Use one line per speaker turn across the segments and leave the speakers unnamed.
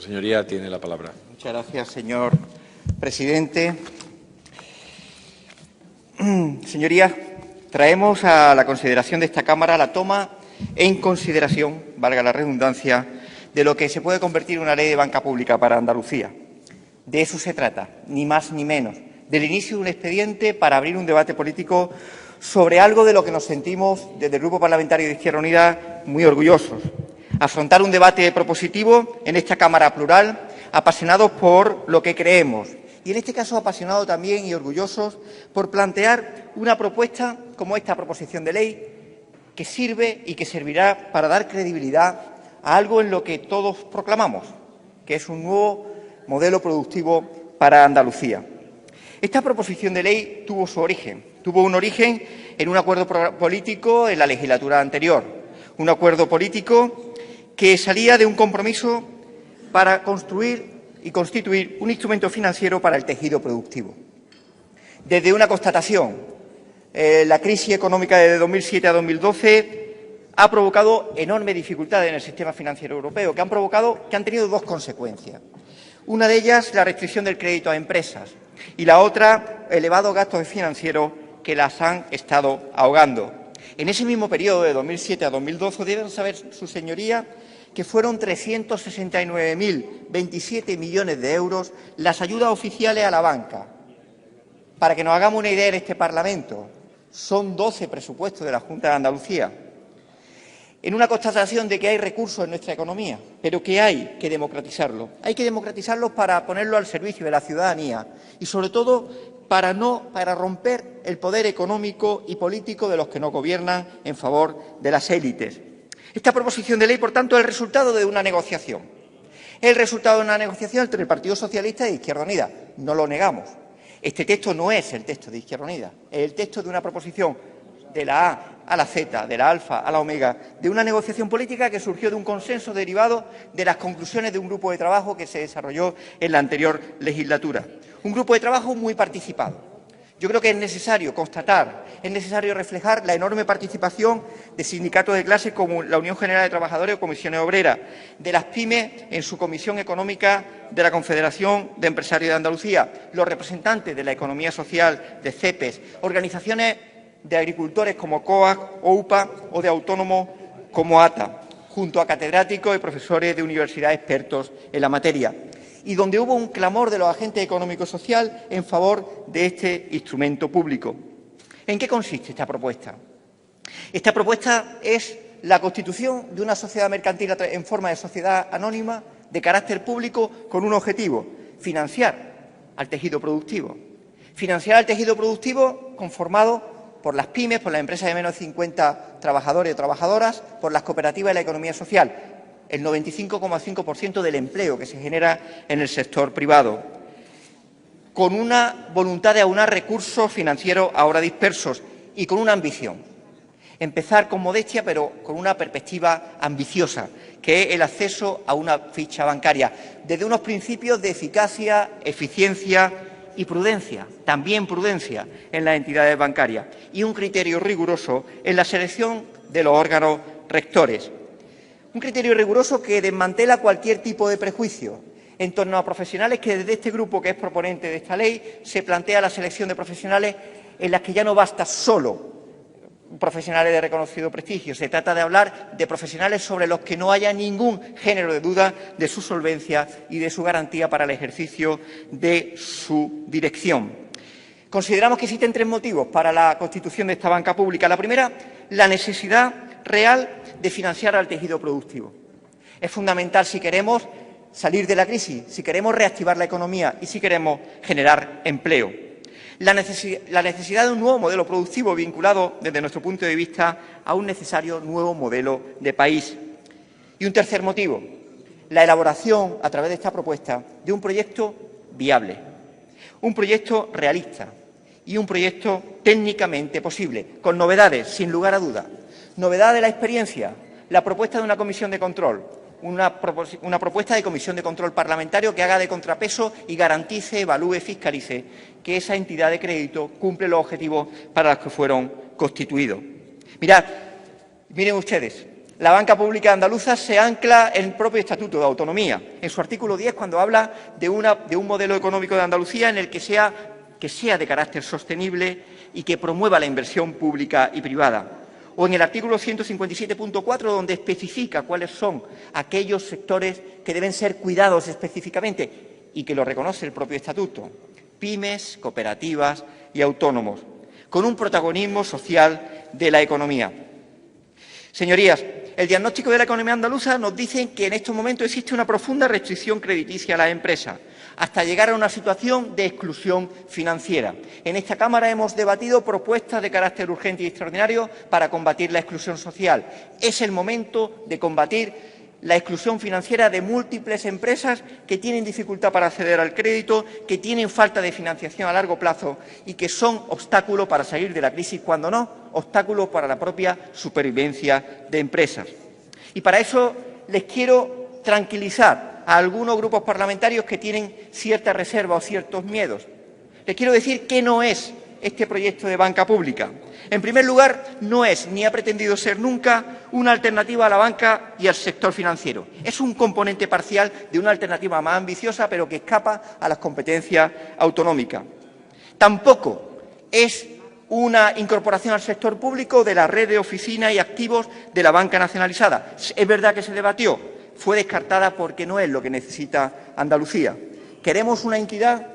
Señoría, tiene la palabra.
Muchas gracias, señor presidente. Señorías, traemos a la consideración de esta Cámara la toma en consideración, valga la redundancia, de lo que se puede convertir en una ley de banca pública para Andalucía. De eso se trata, ni más ni menos, del inicio de un expediente para abrir un debate político sobre algo de lo que nos sentimos, desde el Grupo Parlamentario de Izquierda Unida, muy orgullosos. Afrontar un debate propositivo en esta Cámara plural, apasionados por lo que creemos y, en este caso, apasionados también y orgullosos por plantear una propuesta como esta proposición de ley que sirve y que servirá para dar credibilidad a algo en lo que todos proclamamos, que es un nuevo modelo productivo para Andalucía. Esta proposición de ley tuvo un origen en un acuerdo político en la legislatura anterior, un acuerdo político que salía de un compromiso para construir y constituir un instrumento financiero para el tejido productivo. Desde una constatación, la crisis económica de 2007 a 2012 ha provocado enormes dificultades en el sistema financiero europeo, que han tenido dos consecuencias. Una de ellas, la restricción del crédito a empresas, y la otra, elevados gastos financieros que las han estado ahogando. En ese mismo periodo, de 2007 a 2012, deben saber sus señorías que fueron 369.027 millones de euros las ayudas oficiales a la banca. Para que nos hagamos una idea en este Parlamento, son 12 presupuestos de la Junta de Andalucía. En una constatación de que hay recursos en nuestra economía, pero que hay que democratizarlos. Hay que democratizarlos para ponerlos al servicio de la ciudadanía y, sobre todo, para romper el poder económico y político de los que nos gobiernan en favor de las élites. Esta proposición de ley, por tanto, es el resultado de una negociación. Es el resultado de una negociación entre el Partido Socialista y Izquierda Unida. No lo negamos. Este texto no es el texto de Izquierda Unida. Es el texto de una proposición de la A a la Z, de la alfa a la omega, de una negociación política que surgió de un consenso derivado de las conclusiones de un grupo de trabajo que se desarrolló en la anterior legislatura. Un grupo de trabajo muy participado. Yo creo que es necesario constatar, es necesario reflejar la enorme participación de sindicatos de clase como la Unión General de Trabajadores o Comisiones Obreras, de las pymes en su Comisión Económica de la Confederación de Empresarios de Andalucía, los representantes de la economía social de CEPES, organizaciones de agricultores como COAG o UPA o de autónomos como ATA, junto a catedráticos y profesores de universidades expertos en la materia, y donde hubo un clamor de los agentes económicos y sociales en favor de este instrumento público. ¿En qué consiste esta propuesta? Esta propuesta es la constitución de una sociedad mercantil en forma de sociedad anónima de carácter público con un objetivo: financiar al tejido productivo. Financiar al tejido productivo conformado por las pymes, por las empresas de menos de 50 trabajadores o trabajadoras, por las cooperativas y la economía social, el 95,5% del empleo que se genera en el sector privado, con una voluntad de aunar recursos financieros ahora dispersos y con una ambición. Empezar con modestia, pero con una perspectiva ambiciosa, que es el acceso a una ficha bancaria, desde unos principios de eficacia, eficiencia y prudencia, también prudencia en las entidades bancarias, y un criterio riguroso en la selección de los órganos rectores. Un criterio riguroso que desmantela cualquier tipo de prejuicio en torno a profesionales, que desde este grupo que es proponente de esta ley se plantea la selección de profesionales en las que ya no basta solo profesionales de reconocido prestigio. Se trata de hablar de profesionales sobre los que no haya ningún género de duda de su solvencia y de su garantía para el ejercicio de su dirección. Consideramos que existen tres motivos para la constitución de esta banca pública. La primera, la necesidad real de financiar al tejido productivo. Es fundamental si queremos salir de la crisis, si queremos reactivar la economía y si queremos generar empleo. La necesidad de un nuevo modelo productivo vinculado, desde nuestro punto de vista, a un necesario nuevo modelo de país. Y un tercer motivo, la elaboración, a través de esta propuesta, de un proyecto viable, un proyecto realista y un proyecto técnicamente posible, con novedades, sin lugar a dudas. Novedad de la experiencia, la propuesta de una comisión de control, una propuesta de comisión de control parlamentario que haga de contrapeso y garantice, evalúe, fiscalice que esa entidad de crédito cumple los objetivos para los que fueron constituidos. Miren ustedes, La banca pública andaluza se ancla en el propio Estatuto de Autonomía, en su artículo 10, cuando habla de un modelo económico de Andalucía en el que sea de carácter sostenible y que promueva la inversión pública y privada. O en el artículo 157.4, donde especifica cuáles son aquellos sectores que deben ser cuidados específicamente y que lo reconoce el propio Estatuto: pymes, cooperativas y autónomos, con un protagonismo social de la economía. Señorías, el diagnóstico de la economía andaluza nos dice que en estos momentos existe una profunda restricción crediticia a las empresas, hasta llegar a una situación de exclusión financiera. En esta Cámara hemos debatido propuestas de carácter urgente y extraordinario para combatir la exclusión social. Es el momento de combatir la exclusión financiera de múltiples empresas que tienen dificultad para acceder al crédito, que tienen falta de financiación a largo plazo y que son obstáculos para salir de la crisis, cuando no, obstáculos para la propia supervivencia de empresas. Y para eso les quiero tranquilizar a algunos grupos parlamentarios que tienen cierta reserva o ciertos miedos. Les quiero decir que no es este proyecto de banca pública. En primer lugar, no es ni ha pretendido ser nunca una alternativa a la banca y al sector financiero. Es un componente parcial de una alternativa más ambiciosa, pero que escapa a las competencias autonómicas. Tampoco es una incorporación al sector público de la red de oficinas y activos de la banca nacionalizada. Es verdad que se debatió, fue descartada porque no es lo que necesita Andalucía. Queremos una entidad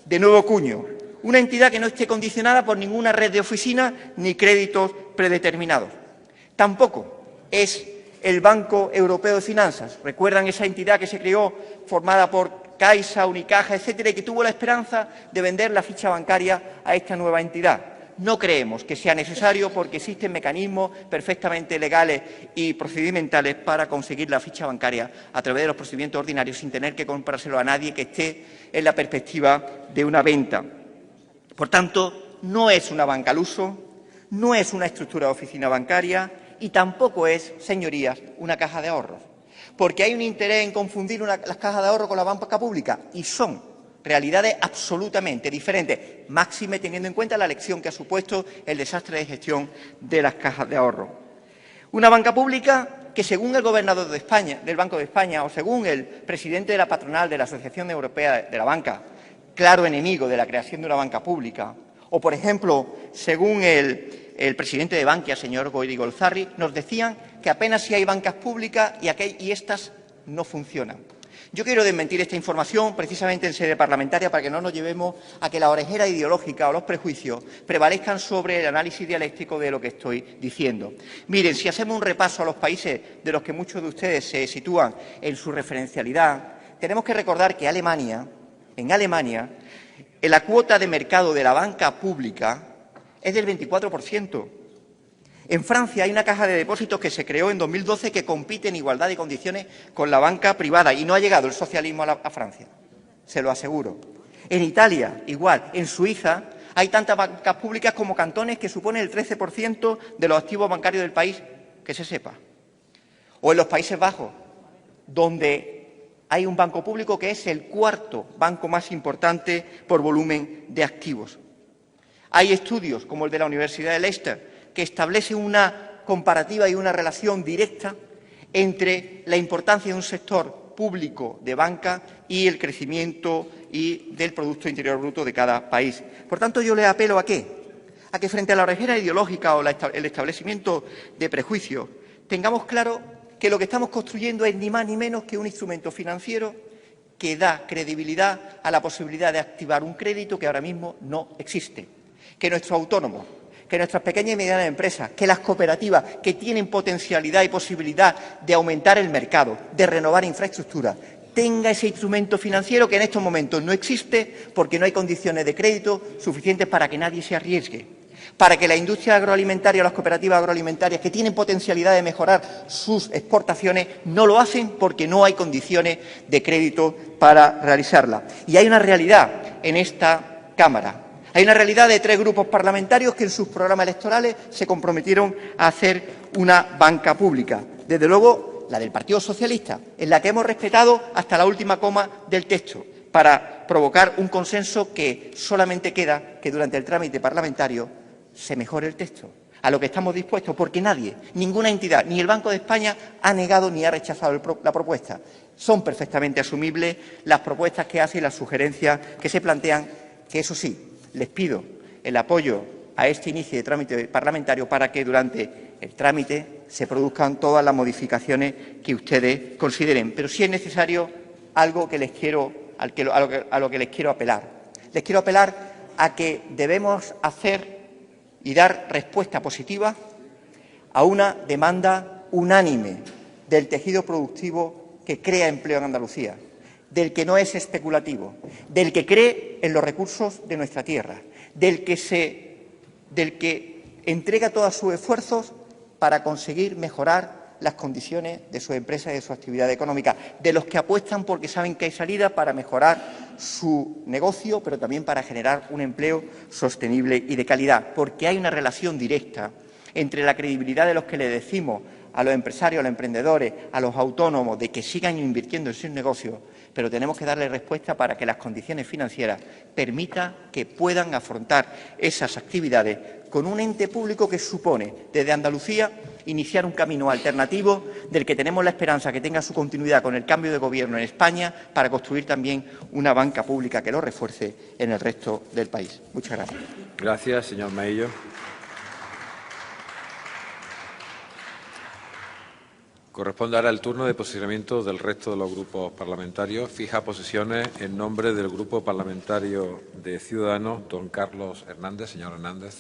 de nuevo cuño, una entidad que no esté condicionada por ninguna red de oficinas ni créditos predeterminados. Tampoco es el Banco Europeo de Finanzas. ¿Recuerdan esa entidad que se creó formada por Caixa, Unicaja, etcétera, y que tuvo la esperanza de vender la ficha bancaria a esta nueva entidad? No creemos que sea necesario, porque existen mecanismos perfectamente legales y procedimentales para conseguir la ficha bancaria a través de los procedimientos ordinarios sin tener que comprárselo a nadie que esté en la perspectiva de una venta. Por tanto, no es una banca al uso, no es una estructura de oficina bancaria y tampoco es, señorías, una caja de ahorros. Porque hay un interés en confundir las cajas de ahorro con la banca pública, y son realidades absolutamente diferentes, máxime teniendo en cuenta la lección que ha supuesto el desastre de gestión de las cajas de ahorro. Una banca pública que, según el gobernador de España, del Banco de España, o según el presidente de la patronal de la Asociación Europea de la Banca, claro enemigo de la creación de una banca pública, o, por ejemplo, según el presidente de Bankia, señor Goyri-Golzarri, nos decían que apenas si hay bancas públicas y estas no funcionan. Yo quiero desmentir esta información precisamente en sede parlamentaria para que no nos llevemos a que la orejera ideológica o los prejuicios prevalezcan sobre el análisis dialéctico de lo que estoy diciendo. Miren, si hacemos un repaso a los países de los que muchos de ustedes se sitúan en su referencialidad, tenemos que recordar que en Alemania, la cuota de mercado de la banca pública es del 24%. En Francia hay una caja de depósitos que se creó en 2012 que compite en igualdad de condiciones con la banca privada, y no ha llegado el socialismo a Francia, se lo aseguro. En Italia, igual. En Suiza hay tantas bancas públicas como cantones, que suponen el 13% de los activos bancarios del país, que se sepa. O en los Países Bajos, donde hay un banco público que es el cuarto banco más importante por volumen de activos. Hay estudios, como el de la Universidad de Leicester, que establece una comparativa y una relación directa entre la importancia de un sector público de banca y el crecimiento y del Producto Interior Bruto de cada país. Por tanto, yo le apelo ¿a qué? A que, frente a la orejera ideológica o el establecimiento de prejuicios, tengamos claro que lo que estamos construyendo es ni más ni menos que un instrumento financiero que da credibilidad a la posibilidad de activar un crédito que ahora mismo no existe. Que nuestros autónomos, que nuestras pequeñas y medianas empresas, que las cooperativas, que tienen potencialidad y posibilidad de aumentar el mercado, de renovar infraestructuras, tenga ese instrumento financiero que en estos momentos no existe, porque no hay condiciones de crédito suficientes para que nadie se arriesgue, para que la industria agroalimentaria o las cooperativas agroalimentarias, que tienen potencialidad de mejorar sus exportaciones, no lo hacen porque no hay condiciones de crédito para realizarla. Y hay una realidad en esta Cámara. Hay una realidad de 3 grupos parlamentarios que en sus programas electorales se comprometieron a hacer una banca pública. Desde luego, la del Partido Socialista, en la que hemos respetado hasta la última coma del texto, para provocar un consenso que solamente queda que durante el trámite parlamentario se mejore el texto. a lo que estamos dispuestos, porque nadie, ninguna entidad, ni el Banco de España ha negado ni ha rechazado la propuesta. Son perfectamente asumibles las propuestas que hace y las sugerencias que se plantean, que eso sí, les pido el apoyo a este inicio de trámite parlamentario para que durante el trámite se produzcan todas las modificaciones que ustedes consideren. Pero sí es necesario algo que a lo que les quiero apelar. Les quiero apelar a que debemos hacer y dar respuesta positiva a una demanda unánime del tejido productivo que crea empleo en Andalucía, del que no es especulativo, del que cree en los recursos de nuestra tierra, del que entrega todos sus esfuerzos para conseguir mejorar las condiciones de su empresa y de su actividad económica, de los que apuestan porque saben que hay salida para mejorar su negocio, pero también para generar un empleo sostenible y de calidad, porque hay una relación directa entre la credibilidad de los que le decimos a los empresarios, a los emprendedores, a los autónomos, de que sigan invirtiendo en sus negocios, pero tenemos que darle respuesta para que las condiciones financieras permitan que puedan afrontar esas actividades con un ente público que supone, desde Andalucía, iniciar un camino alternativo del que tenemos la esperanza que tenga su continuidad con el cambio de gobierno en España para construir también una banca pública que lo refuerce en el resto del país. Muchas gracias.
Gracias, señor Maillo. Corresponde ahora el turno de posicionamiento del resto de los grupos parlamentarios. Fija posiciones en nombre del Grupo Parlamentario de Ciudadanos, don Carlos Hernández. Señor Hernández.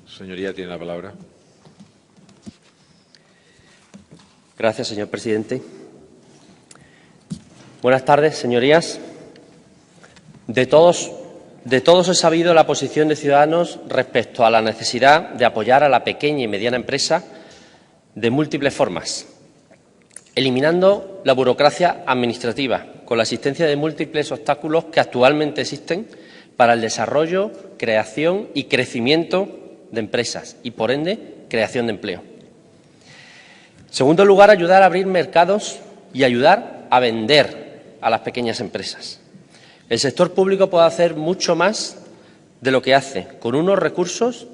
Señoría, tiene la palabra.
Gracias, señor presidente. Buenas tardes, señorías. De todos he sabido la posición de Ciudadanos respecto a la necesidad de apoyar a la pequeña y mediana empresa de múltiples formas, eliminando la burocracia administrativa, con la existencia de múltiples obstáculos que actualmente existen para el desarrollo, creación y crecimiento de empresas y, por ende, creación de empleo. En segundo lugar, ayudar a abrir mercados y ayudar a vender a las pequeñas empresas. El sector público puede hacer mucho más de lo que hace, con unos recursos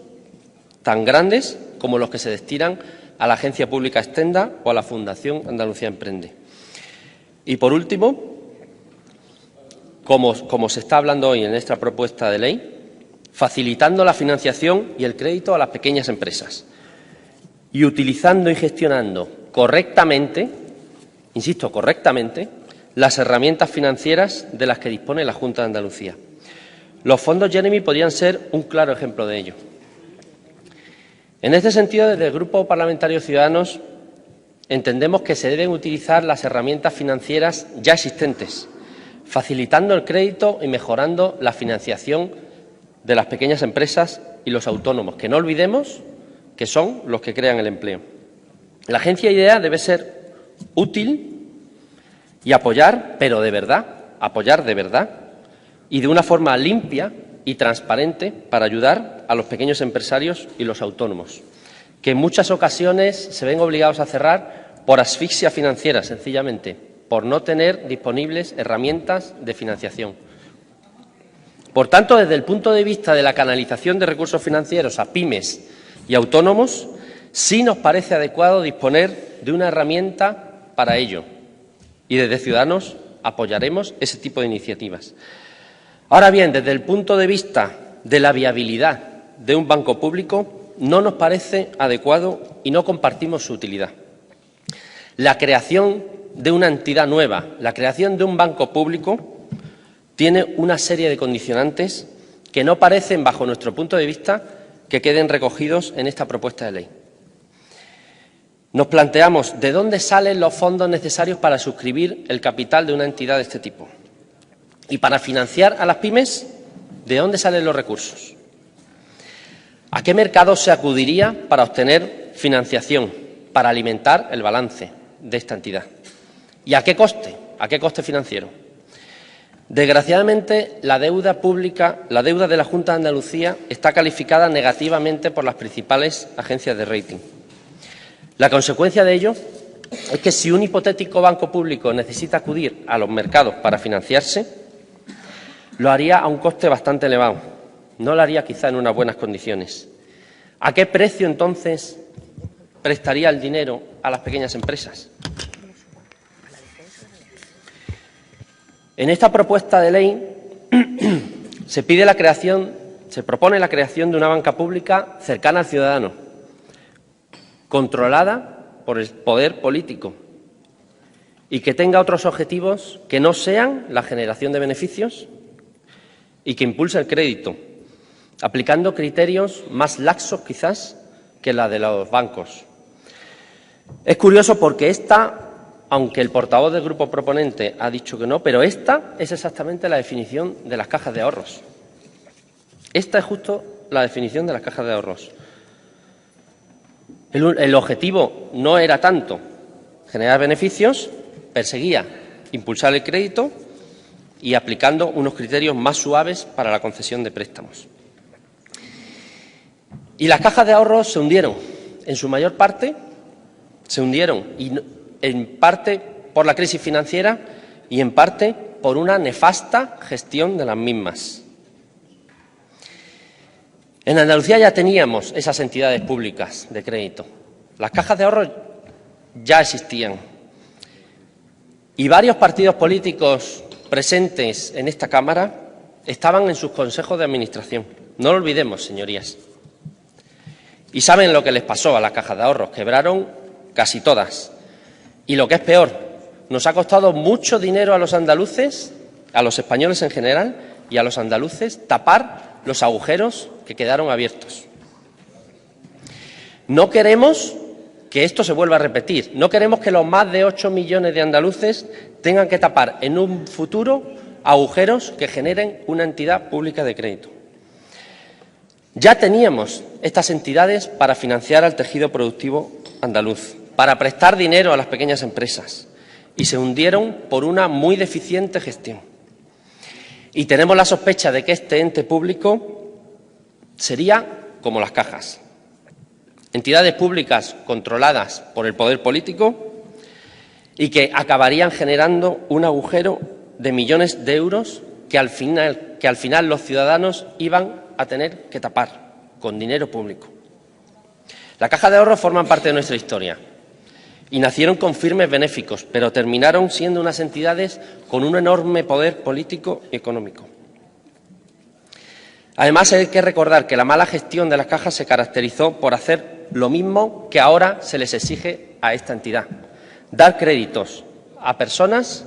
tan grandes como los que se destinan a la Agencia Pública Extenda o a la Fundación Andalucía Emprende. Y, por último, como se está hablando hoy en esta propuesta de ley, facilitando la financiación y el crédito a las pequeñas empresas y utilizando y gestionando correctamente, insisto, correctamente, las herramientas financieras de las que dispone la Junta de Andalucía. Los fondos Jeremy podrían ser un claro ejemplo de ello. En este sentido, desde el Grupo Parlamentario Ciudadanos entendemos que se deben utilizar las herramientas financieras ya existentes, facilitando el crédito y mejorando la financiación de las pequeñas empresas y los autónomos, que no olvidemos que son los que crean el empleo. La Agencia IDEA debe ser útil y apoyar, pero de verdad, apoyar de verdad y de una forma limpia y transparente para ayudar a los pequeños empresarios y los autónomos, que en muchas ocasiones se ven obligados a cerrar por asfixia financiera, sencillamente, por no tener disponibles herramientas de financiación. Por tanto, desde el punto de vista de la canalización de recursos financieros a pymes y autónomos, sí nos parece adecuado disponer de una herramienta para ello. Y desde Ciudadanos apoyaremos ese tipo de iniciativas. Ahora bien, desde el punto de vista de la viabilidad de un banco público, no nos parece adecuado y no compartimos su utilidad. La creación de una entidad nueva, la creación de un banco público, tiene una serie de condicionantes que no parecen, bajo nuestro punto de vista, que queden recogidos en esta propuesta de ley. Nos planteamos de dónde salen los fondos necesarios para suscribir el capital de una entidad de este tipo. Y para financiar a las pymes, ¿de dónde salen los recursos? ¿A qué mercado se acudiría para obtener financiación, para alimentar el balance de esta entidad? ¿Y a qué coste? ¿A qué coste financiero? Desgraciadamente, la deuda de la Junta de Andalucía está calificada negativamente por las principales agencias de rating. La consecuencia de ello es que si un hipotético banco público necesita acudir a los mercados para financiarse, lo haría a un coste bastante elevado. No lo haría quizá en unas buenas condiciones. ¿A qué precio, entonces, prestaría el dinero a las pequeñas empresas? En esta propuesta de ley se propone la creación de una banca pública cercana al ciudadano, controlada por el poder político y que tenga otros objetivos que no sean la generación de beneficios y que impulse el crédito, aplicando criterios más laxos quizás que la de los bancos. Es curioso porque aunque el portavoz del grupo proponente ha dicho que no, pero esta es exactamente la definición de las cajas de ahorros. Esta es justo la definición de las cajas de ahorros. El objetivo no era tanto generar beneficios, perseguía impulsar el crédito y aplicando unos criterios más suaves para la concesión de préstamos. Y las cajas de ahorros se hundieron. En su mayor parte se hundieron, y en parte por la crisis financiera y en parte por una nefasta gestión de las mismas. En Andalucía ya teníamos esas entidades públicas de crédito. Las cajas de ahorros ya existían. Y varios partidos políticos presentes en esta Cámara estaban en sus consejos de administración. No lo olvidemos, señorías. Y saben lo que les pasó a las cajas de ahorros. Quebraron casi todas. Y lo que es peor, nos ha costado mucho dinero a los andaluces, a los españoles en general y a los andaluces tapar los agujeros que quedaron abiertos. No queremos que esto se vuelva a repetir. No queremos que los más de 8 millones de andaluces tengan que tapar en un futuro agujeros que generen una entidad pública de crédito. Ya teníamos estas entidades para financiar al tejido productivo andaluz, para prestar dinero a las pequeñas empresas, y se hundieron por una muy deficiente gestión. Y tenemos la sospecha de que este ente público sería como las cajas. Entidades públicas controladas por el poder político y que acabarían generando un agujero de millones de euros que al final los ciudadanos iban a tener que tapar con dinero público. Las cajas de ahorros forman parte de nuestra historia y nacieron con fines benéficos, pero terminaron siendo unas entidades con un enorme poder político y económico. Además, hay que recordar que la mala gestión de las cajas se caracterizó por hacer lo mismo que ahora se les exige a esta entidad: dar créditos a personas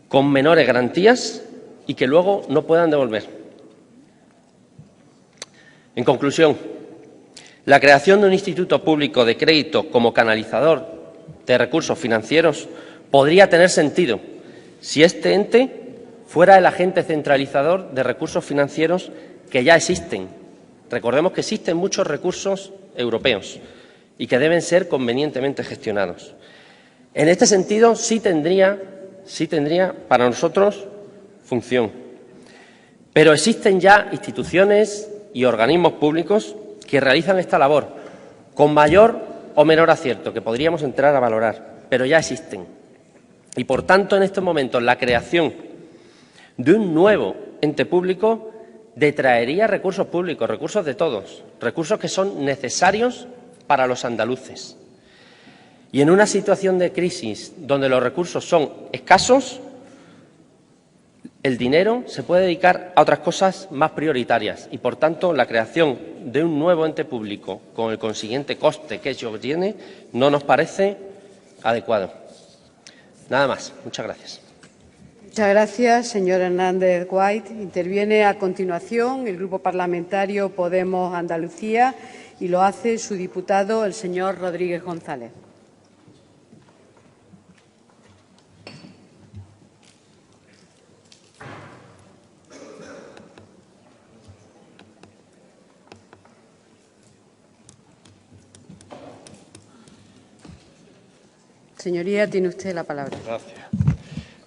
con menores garantías y que luego no puedan devolver. En conclusión, la creación de un instituto público de crédito como canalizador de recursos financieros podría tener sentido si este ente fuera el agente centralizador de recursos financieros que ya existen. Recordemos que existen muchos recursos europeos y que deben ser convenientemente gestionados. En este sentido, sí tendría para nosotros función. Pero existen ya instituciones y organismos públicos que realizan esta labor con mayor o menor acierto, que podríamos entrar a valorar, pero ya existen. Y, por tanto, en estos momentos, la creación de un nuevo ente público detraería recursos públicos, recursos de todos, recursos que son necesarios para los andaluces. Y en una situación de crisis donde los recursos son escasos, el dinero se puede dedicar a otras cosas más prioritarias y, por tanto, la creación de un nuevo ente público con el consiguiente coste que ello tiene no nos parece adecuado. Nada más. Muchas gracias.
Muchas gracias, señor Hernández White. Interviene a continuación el Grupo Parlamentario Podemos Andalucía y lo hace su diputado, el señor Rodríguez González. Señoría, tiene usted la palabra.
Gracias.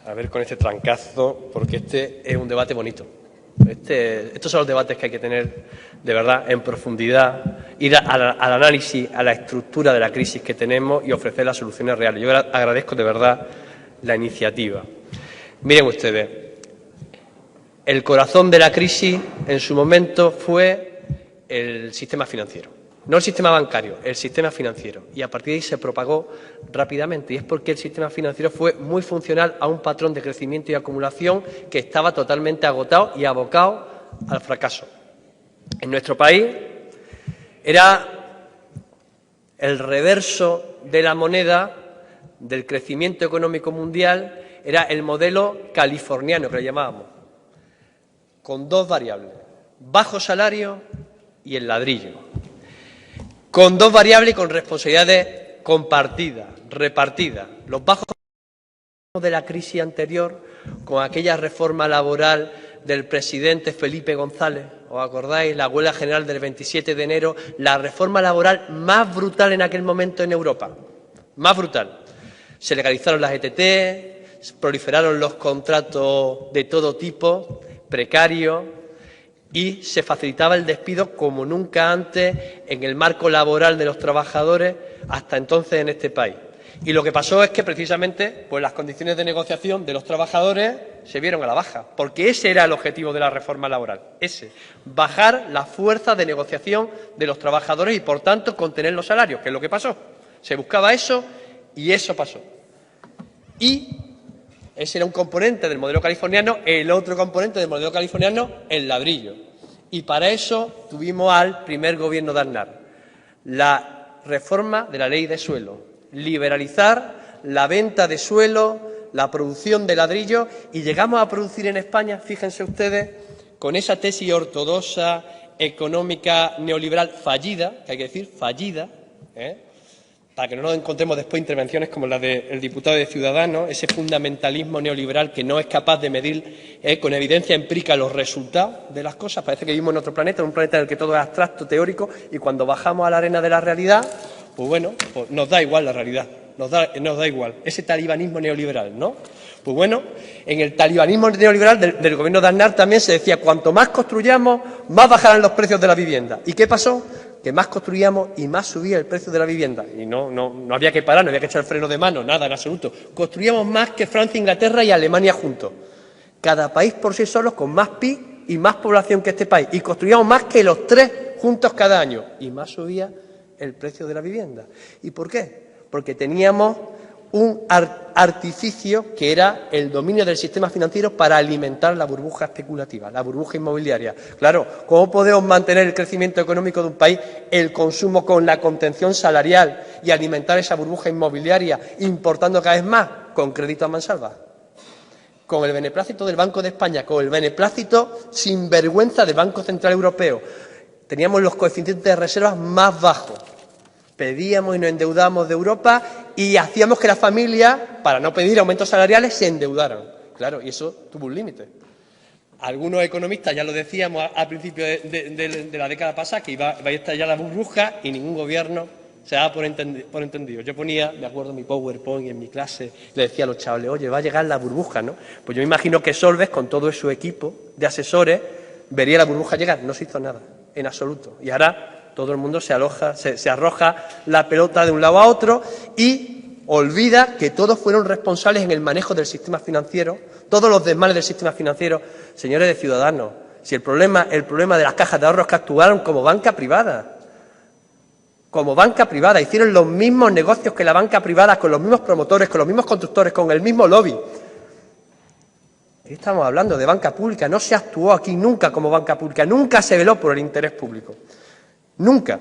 A ver con este trancazo, porque este es un debate bonito. Estos son los debates que hay que tener de verdad en profundidad, ir al análisis, a la estructura de la crisis que tenemos y ofrecer las soluciones reales. Yo agradezco de verdad la iniciativa. Miren ustedes, el corazón de la crisis en su momento fue el sistema financiero. No el sistema bancario, el sistema financiero. Y a partir de ahí se propagó rápidamente. Y es porque el sistema financiero fue muy funcional a un patrón de crecimiento y acumulación que estaba totalmente agotado y abocado al fracaso. En nuestro país era el reverso de la moneda del crecimiento económico mundial, era el modelo californiano que le llamábamos, con dos variables, bajo salario y el ladrillo. Con dos variables y con responsabilidades compartidas, repartidas. Los bajos de la crisis anterior, con aquella reforma laboral del presidente Felipe González, ¿os acordáis? La huelga general del 27 de enero, la reforma laboral más brutal en aquel momento en Europa, más brutal. Se legalizaron las ETT, proliferaron los contratos de todo tipo, precarios, y se facilitaba el despido como nunca antes en el marco laboral de los trabajadores hasta entonces en este país. Y lo que pasó es que precisamente pues las condiciones de negociación de los trabajadores se vieron a la baja, porque ese era el objetivo de la reforma laboral, bajar la fuerza de negociación de los trabajadores y por tanto contener los salarios, que es lo que pasó. Se buscaba eso y eso pasó. Y ese era un componente del modelo californiano, el otro componente del modelo californiano, el ladrillo. Y para eso tuvimos al primer gobierno de Aznar, la reforma de la ley de suelo, liberalizar la venta de suelo, la producción de ladrillo, y llegamos a producir en España, fíjense ustedes, con esa tesis ortodoxa, económica, neoliberal fallida, que hay que decir fallida, para que no nos encontremos después intervenciones como la del diputado de Ciudadanos, ese fundamentalismo neoliberal que no es capaz de medir con evidencia empírica los resultados de las cosas. Parece que vivimos en otro planeta, en un planeta en el que todo es abstracto, teórico, y cuando bajamos a la arena de la realidad, pues bueno, pues nos da igual la realidad, nos da igual ese talibanismo neoliberal, ¿no? Pues bueno, en el talibanismo neoliberal del gobierno de Aznar también se decía cuanto más construyamos, más bajarán los precios de la vivienda. ¿Y qué pasó? Que más construíamos y más subía el precio de la vivienda. Y no había que parar, no había que echar el freno de mano, nada en absoluto. Construíamos más que Francia, Inglaterra y Alemania juntos. Cada país por sí solo con más PIB y más población que este país. Y construíamos más que los tres juntos cada año. Y más subía el precio de la vivienda. ¿Y por qué? Porque teníamos un artificio que era el dominio del sistema financiero para alimentar la burbuja especulativa, la burbuja inmobiliaria. Claro, ¿cómo podemos mantener el crecimiento económico de un país, el consumo con la contención salarial y alimentar esa burbuja inmobiliaria importando cada vez más? Con crédito a mansalva, con el beneplácito del Banco de España, con el beneplácito sin vergüenza del Banco Central Europeo. Teníamos los coeficientes de reservas más bajos. Pedíamos y nos endeudábamos de Europa y hacíamos que las familias, para no pedir aumentos salariales, se endeudaran. Claro, y eso tuvo un límite. Algunos economistas ya lo decíamos al principio de la década pasada, que iba a estallar la burbuja y ningún gobierno se daba por entendido. Yo ponía, de acuerdo, mi PowerPoint en mi clase, le decía a los chavales, oye, va a llegar la burbuja, ¿no? Pues yo me imagino que Solves, con todo su equipo de asesores, vería la burbuja llegar. No se hizo nada, en absoluto. Y ahora todo el mundo se arroja la pelota de un lado a otro y olvida que todos fueron responsables en el manejo del sistema financiero, todos los desmanes del sistema financiero. Señores de Ciudadanos, si el problema de las cajas de ahorros que actuaron como banca privada, hicieron los mismos negocios que la banca privada, con los mismos promotores, con los mismos constructores, con el mismo lobby. Estamos hablando de banca pública, no se actuó aquí nunca como banca pública, nunca se veló por el interés público. Nunca.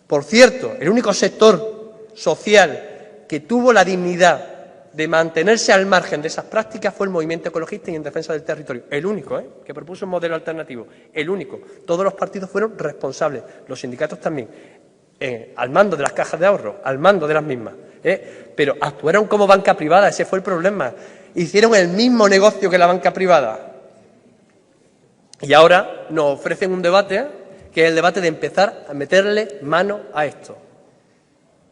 Por cierto, el único sector social que tuvo la dignidad de mantenerse al margen de esas prácticas fue el movimiento ecologista y en defensa del territorio. El único, que propuso un modelo alternativo. El único. Todos los partidos fueron responsables, los sindicatos también, al mando de las cajas de ahorro, al mando de las mismas. Pero actuaron como banca privada, ese fue el problema. Hicieron el mismo negocio que la banca privada. Y ahora nos ofrecen un debate, que es el debate de empezar a meterle mano a esto.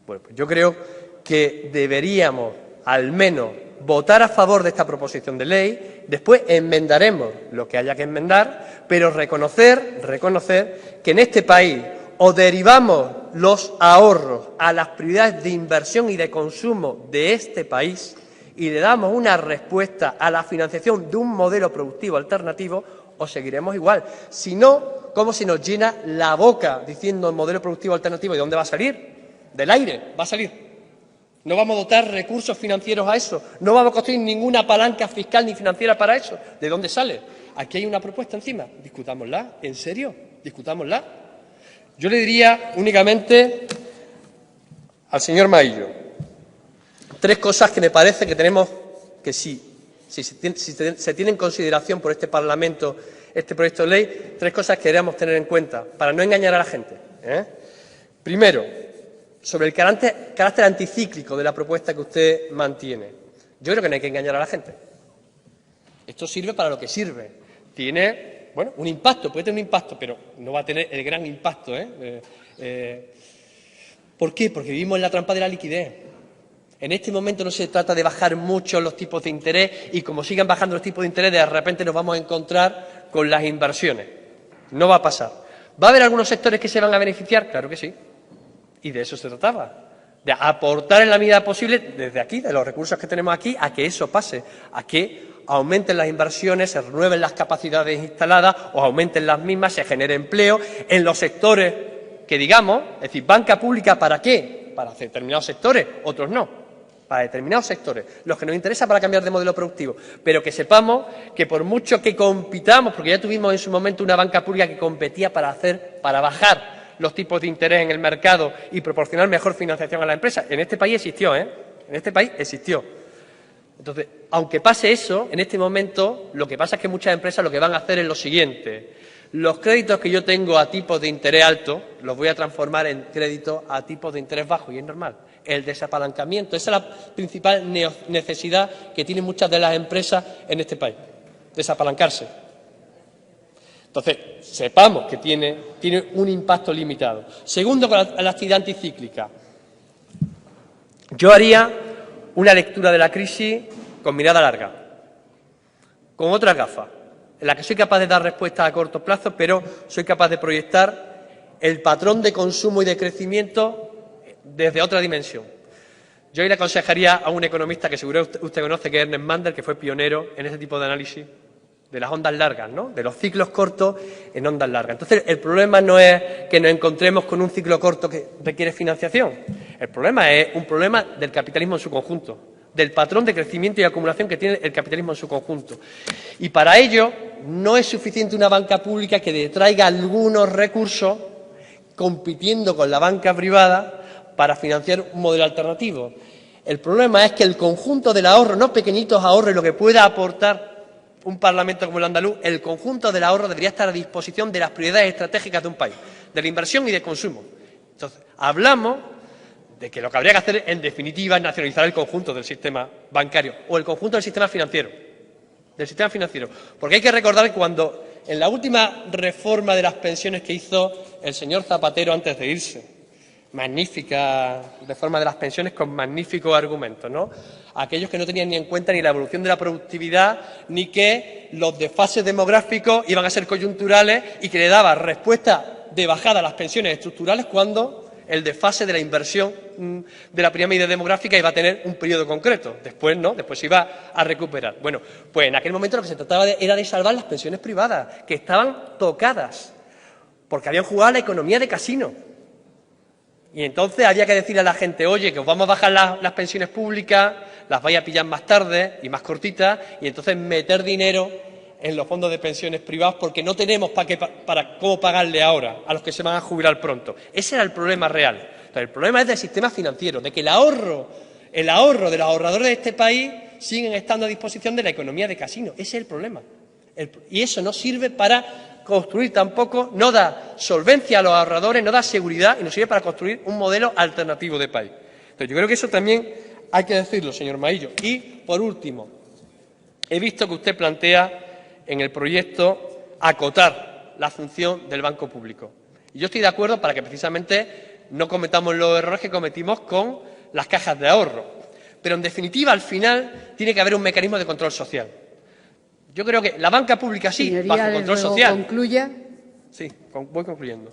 Bueno, pues yo creo que deberíamos, al menos,
votar a favor de esta proposición de ley, después enmendaremos lo que haya que enmendar, pero reconocer que en este país o derivamos los ahorros a las prioridades de inversión y de consumo de este país y le damos una respuesta a la financiación de un modelo productivo alternativo, o seguiremos igual. Si no, ¿cómo se nos llena la boca diciendo modelo productivo alternativo? ¿Y dónde va a salir? Del aire, va a salir. No vamos a dotar recursos financieros a eso, no vamos a construir ninguna palanca fiscal ni financiera para eso. ¿De dónde sale? Aquí hay una propuesta encima, discutámosla, ¿en serio? Discutámosla. Yo le diría únicamente al señor Maillo 3 cosas que me parece que tenemos que si se tiene en consideración por este Parlamento este proyecto de ley, 3 cosas que deberíamos tener en cuenta para no engañar a la gente. Primero, sobre el carácter anticíclico de la propuesta que usted mantiene. Yo creo que no hay que engañar a la gente. Esto sirve para lo que sirve. Tiene, bueno, un impacto, puede tener un impacto, pero no va a tener el gran impacto. ¿Por qué? Porque vivimos en la trampa de la liquidez. En este momento no se trata de bajar mucho los tipos de interés y como sigan bajando los tipos de interés, de repente nos vamos a encontrar con las inversiones. No va a pasar. ¿Va a haber algunos sectores que se van a beneficiar? Claro que sí. Y de eso se trataba. De aportar en la medida posible, desde aquí, de los recursos que tenemos aquí, a que eso pase, a que aumenten las inversiones, se renueven las capacidades instaladas o aumenten las mismas, se genere empleo en los sectores que digamos, es decir, banca pública ¿para qué? Para determinados sectores, otros no. Para determinados sectores, los que nos interesa para cambiar de modelo productivo, pero que sepamos que por mucho que compitamos, porque ya tuvimos en su momento una banca pública que competía para bajar los tipos de interés en el mercado y proporcionar mejor financiación a la empresa. En este país existió, En este país existió. Entonces, aunque pase eso, en este momento lo que pasa es que muchas empresas lo que van a hacer es lo siguiente. Los créditos que yo tengo a tipos de interés alto los voy a transformar en créditos a tipos de interés bajo y es normal. El desapalancamiento, esa es la principal necesidad que tienen muchas de las empresas en este país, desapalancarse. Entonces, sepamos que tiene un impacto limitado. Segundo, con la actividad anticíclica. Yo haría una lectura de la crisis con mirada larga, con otras gafas, en la que soy capaz de dar respuestas a corto plazo, pero soy capaz de proyectar el patrón de consumo y de crecimiento desde otra dimensión. Yo ahí le aconsejaría a un economista que seguro usted conoce, que es Ernest Mandel, que fue pionero en ese tipo de análisis de las ondas largas, ¿no? De los ciclos cortos en ondas largas. Entonces, el problema no es que nos encontremos con un ciclo corto que requiere financiación. El problema es un problema del capitalismo en su conjunto, del patrón de crecimiento y acumulación que tiene el capitalismo en su conjunto. Y para ello no es suficiente una banca pública que detraiga algunos recursos compitiendo con la banca privada para financiar un modelo alternativo. El problema es que el conjunto del ahorro, no pequeñitos ahorros, lo que pueda aportar un Parlamento como el andaluz, el conjunto del ahorro debería estar a disposición de las prioridades estratégicas de un país, de la inversión y de consumo. Entonces, hablamos de que lo que habría que hacer, en definitiva, es nacionalizar el conjunto del sistema bancario o el conjunto del sistema financiero. Porque hay que recordar que cuando, en la última reforma de las pensiones que hizo el señor Zapatero antes de irse, magnífica reforma de las pensiones con magníficos argumentos, ¿no? Aquellos que no tenían ni en cuenta ni la evolución de la productividad, ni que los desfases demográficos iban a ser coyunturales y que le daba respuesta de bajada a las pensiones estructurales cuando el desfase de la inversión de la pirámide demográfica iba a tener un periodo concreto. Después no, después se iba a recuperar. Bueno, pues en aquel momento lo que se trataba era de salvar las pensiones privadas, que estaban tocadas, porque habían jugado a la economía de casino. Y entonces había que decirle a la gente, oye, que os vamos a bajar las pensiones públicas, las vais a pillar más tarde y más cortitas, y entonces meter dinero en los fondos de pensiones privados porque no tenemos para cómo pagarle ahora a los que se van a jubilar pronto. Ese era el problema real. Entonces, el problema es del sistema financiero, de que el ahorro de los ahorradores de este país siguen estando a disposición de la economía de casino. Ese es el problema. Y eso no sirve para construir tampoco, no da solvencia a los ahorradores, no da seguridad y no sirve para construir un modelo alternativo de país. Entonces, yo creo que eso también hay que decirlo, señor Maillo. Y, por último, he visto que usted plantea en el proyecto acotar la función del banco público. Y yo estoy de acuerdo para que precisamente no cometamos los errores que cometimos con las cajas de ahorro. Pero, en definitiva, al final, tiene que haber un mecanismo de control social. Yo creo que la banca pública sí,
Señoría,
bajo control social.
Concluya.
Sí, voy concluyendo.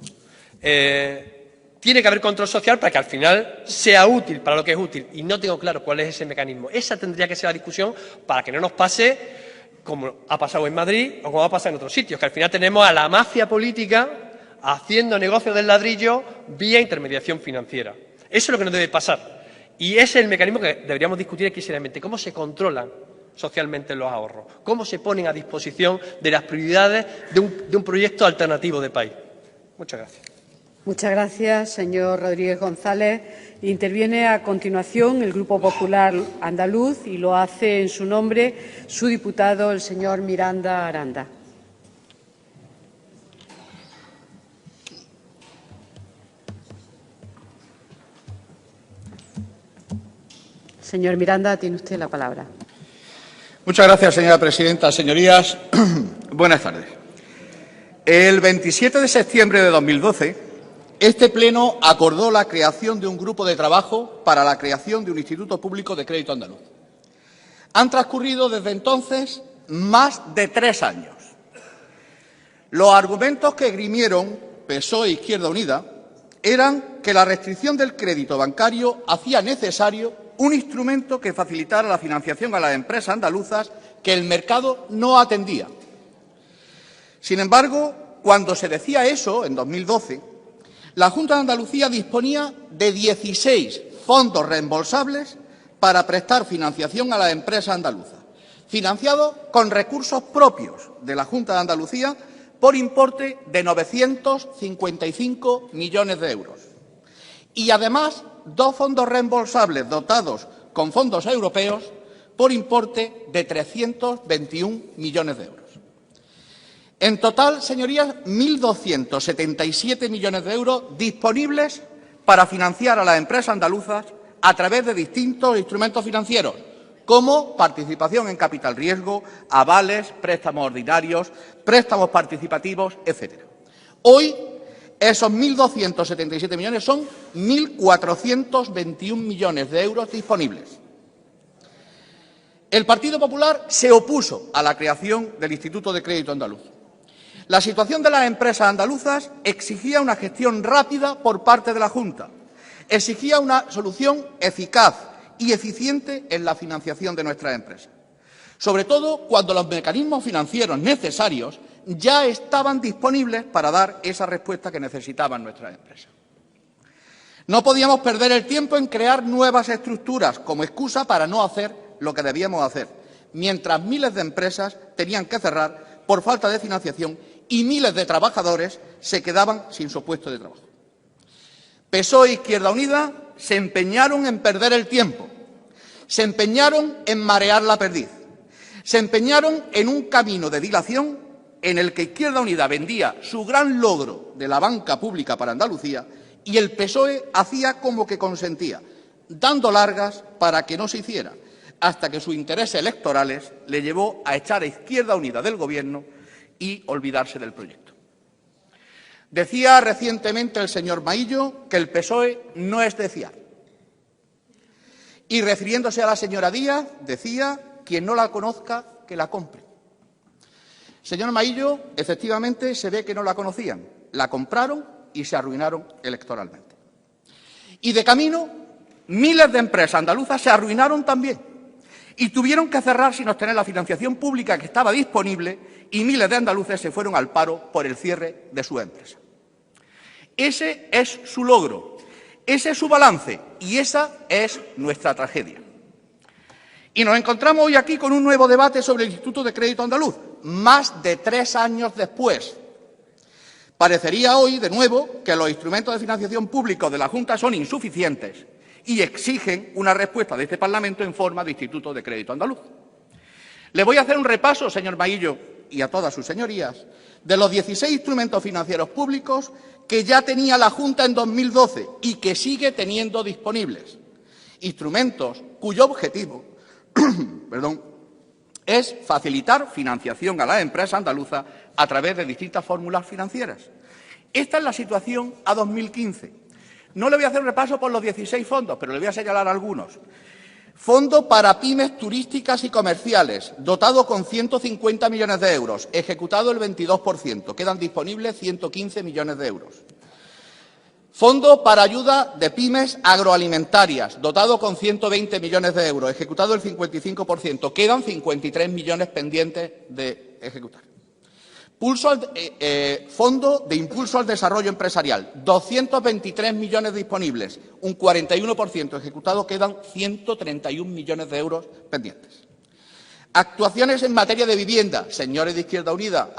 Tiene que haber control social para que al final sea útil para lo que es útil. Y no tengo claro cuál es ese mecanismo. Esa tendría que ser la discusión para que no nos pase como ha pasado en Madrid o como ha pasado en otros sitios, que al final tenemos a la mafia política haciendo negocio del ladrillo vía intermediación financiera. Eso es lo que no debe pasar. Y ese es el mecanismo que deberíamos discutir aquí seriamente. ¿Cómo se controlan socialmente los ahorros? ¿Cómo se ponen a disposición de las prioridades de un proyecto alternativo de país? Muchas gracias.
Muchas gracias, señor Rodríguez González. Interviene a continuación el Grupo Popular Andaluz y lo hace en su nombre su diputado, el señor Miranda Aranda. Señor Miranda, tiene usted la palabra.
Muchas gracias, señora presidenta. Señorías, buenas tardes. El 27 de septiembre de 2012, este Pleno acordó la creación de un grupo de trabajo para la creación de un Instituto Público de Crédito Andaluz. Han transcurrido desde entonces más de 3 años. Los argumentos que esgrimieron PSOE e Izquierda Unida eran que la restricción del crédito bancario hacía necesario un instrumento que facilitara la financiación a las empresas andaluzas que el mercado no atendía. Sin embargo, cuando se decía eso, en 2012, la Junta de Andalucía disponía de 16 fondos reembolsables para prestar financiación a las empresas andaluzas, financiados con recursos propios de la Junta de Andalucía por importe de 955 millones de euros. Y, además, 2 fondos reembolsables dotados con fondos europeos por importe de 321 millones de euros. En total, señorías, 1.277 millones de euros disponibles para financiar a las empresas andaluzas a través de distintos instrumentos financieros, como participación en capital riesgo, avales, préstamos ordinarios, préstamos participativos, etc. Hoy, esos 1.277 millones son 1.421 millones de euros disponibles. El Partido Popular se opuso a la creación del Instituto de Crédito Andaluz. La situación de las empresas andaluzas exigía una gestión rápida por parte de la Junta, exigía una solución eficaz y eficiente en la financiación de nuestras empresas, sobre todo cuando los mecanismos financieros necesarios ya estaban disponibles para dar esa respuesta que necesitaban nuestras empresas. No podíamos perder el tiempo en crear nuevas estructuras como excusa para no hacer lo que debíamos hacer, mientras miles de empresas tenían que cerrar por falta de financiación y miles de trabajadores se quedaban sin su puesto de trabajo. PSOE e Izquierda Unida se empeñaron en perder el tiempo, se empeñaron en marear la perdiz, se empeñaron en un camino de dilación en el que Izquierda Unida vendía su gran logro de la banca pública para Andalucía y el PSOE hacía como que consentía, dando largas para que no se hiciera, hasta que sus intereses electorales le llevó a echar a Izquierda Unida del Gobierno y olvidarse del proyecto. Decía recientemente el señor Maillo que el PSOE no es de fiar. Y refiriéndose a la señora Díaz, decía: quien no la conozca, que la compre. Señor Maillo, efectivamente se ve que no la conocían, la compraron y se arruinaron electoralmente. Y de camino, miles de empresas andaluzas se arruinaron también y tuvieron que cerrar sin obtener la financiación pública que estaba disponible, y miles de andaluces se fueron al paro por el cierre de su empresa. Ese es su logro, ese es su balance y esa es nuestra tragedia. Y nos encontramos hoy aquí con un nuevo debate sobre el Instituto de Crédito Andaluz, más de 3 años después. Parecería hoy, de nuevo, que los instrumentos de financiación públicos de la Junta son insuficientes y exigen una respuesta de este Parlamento en forma de Instituto de Crédito Andaluz. Le voy a hacer un repaso, señor Maillo, y a todas sus señorías, de los 16 instrumentos financieros públicos que ya tenía la Junta en 2012 y que sigue teniendo disponibles. Instrumentos cuyo objetivo es facilitar financiación a las empresas andaluzas a través de distintas fórmulas financieras. Esta es la situación a 2015. No le voy a hacer un repaso por los 16 fondos, pero le voy a señalar algunos. Fondo para pymes turísticas y comerciales, dotado con 150 millones de euros, ejecutado el 22%, quedan disponibles 115 millones de euros. Fondo para ayuda de pymes agroalimentarias, dotado con 120 millones de euros, ejecutado el 55%, quedan 53 millones pendientes de ejecutar. Fondo de impulso al desarrollo empresarial, 223 millones disponibles, un 41% ejecutado, quedan 131 millones de euros pendientes. Actuaciones en materia de vivienda, señores de Izquierda Unida,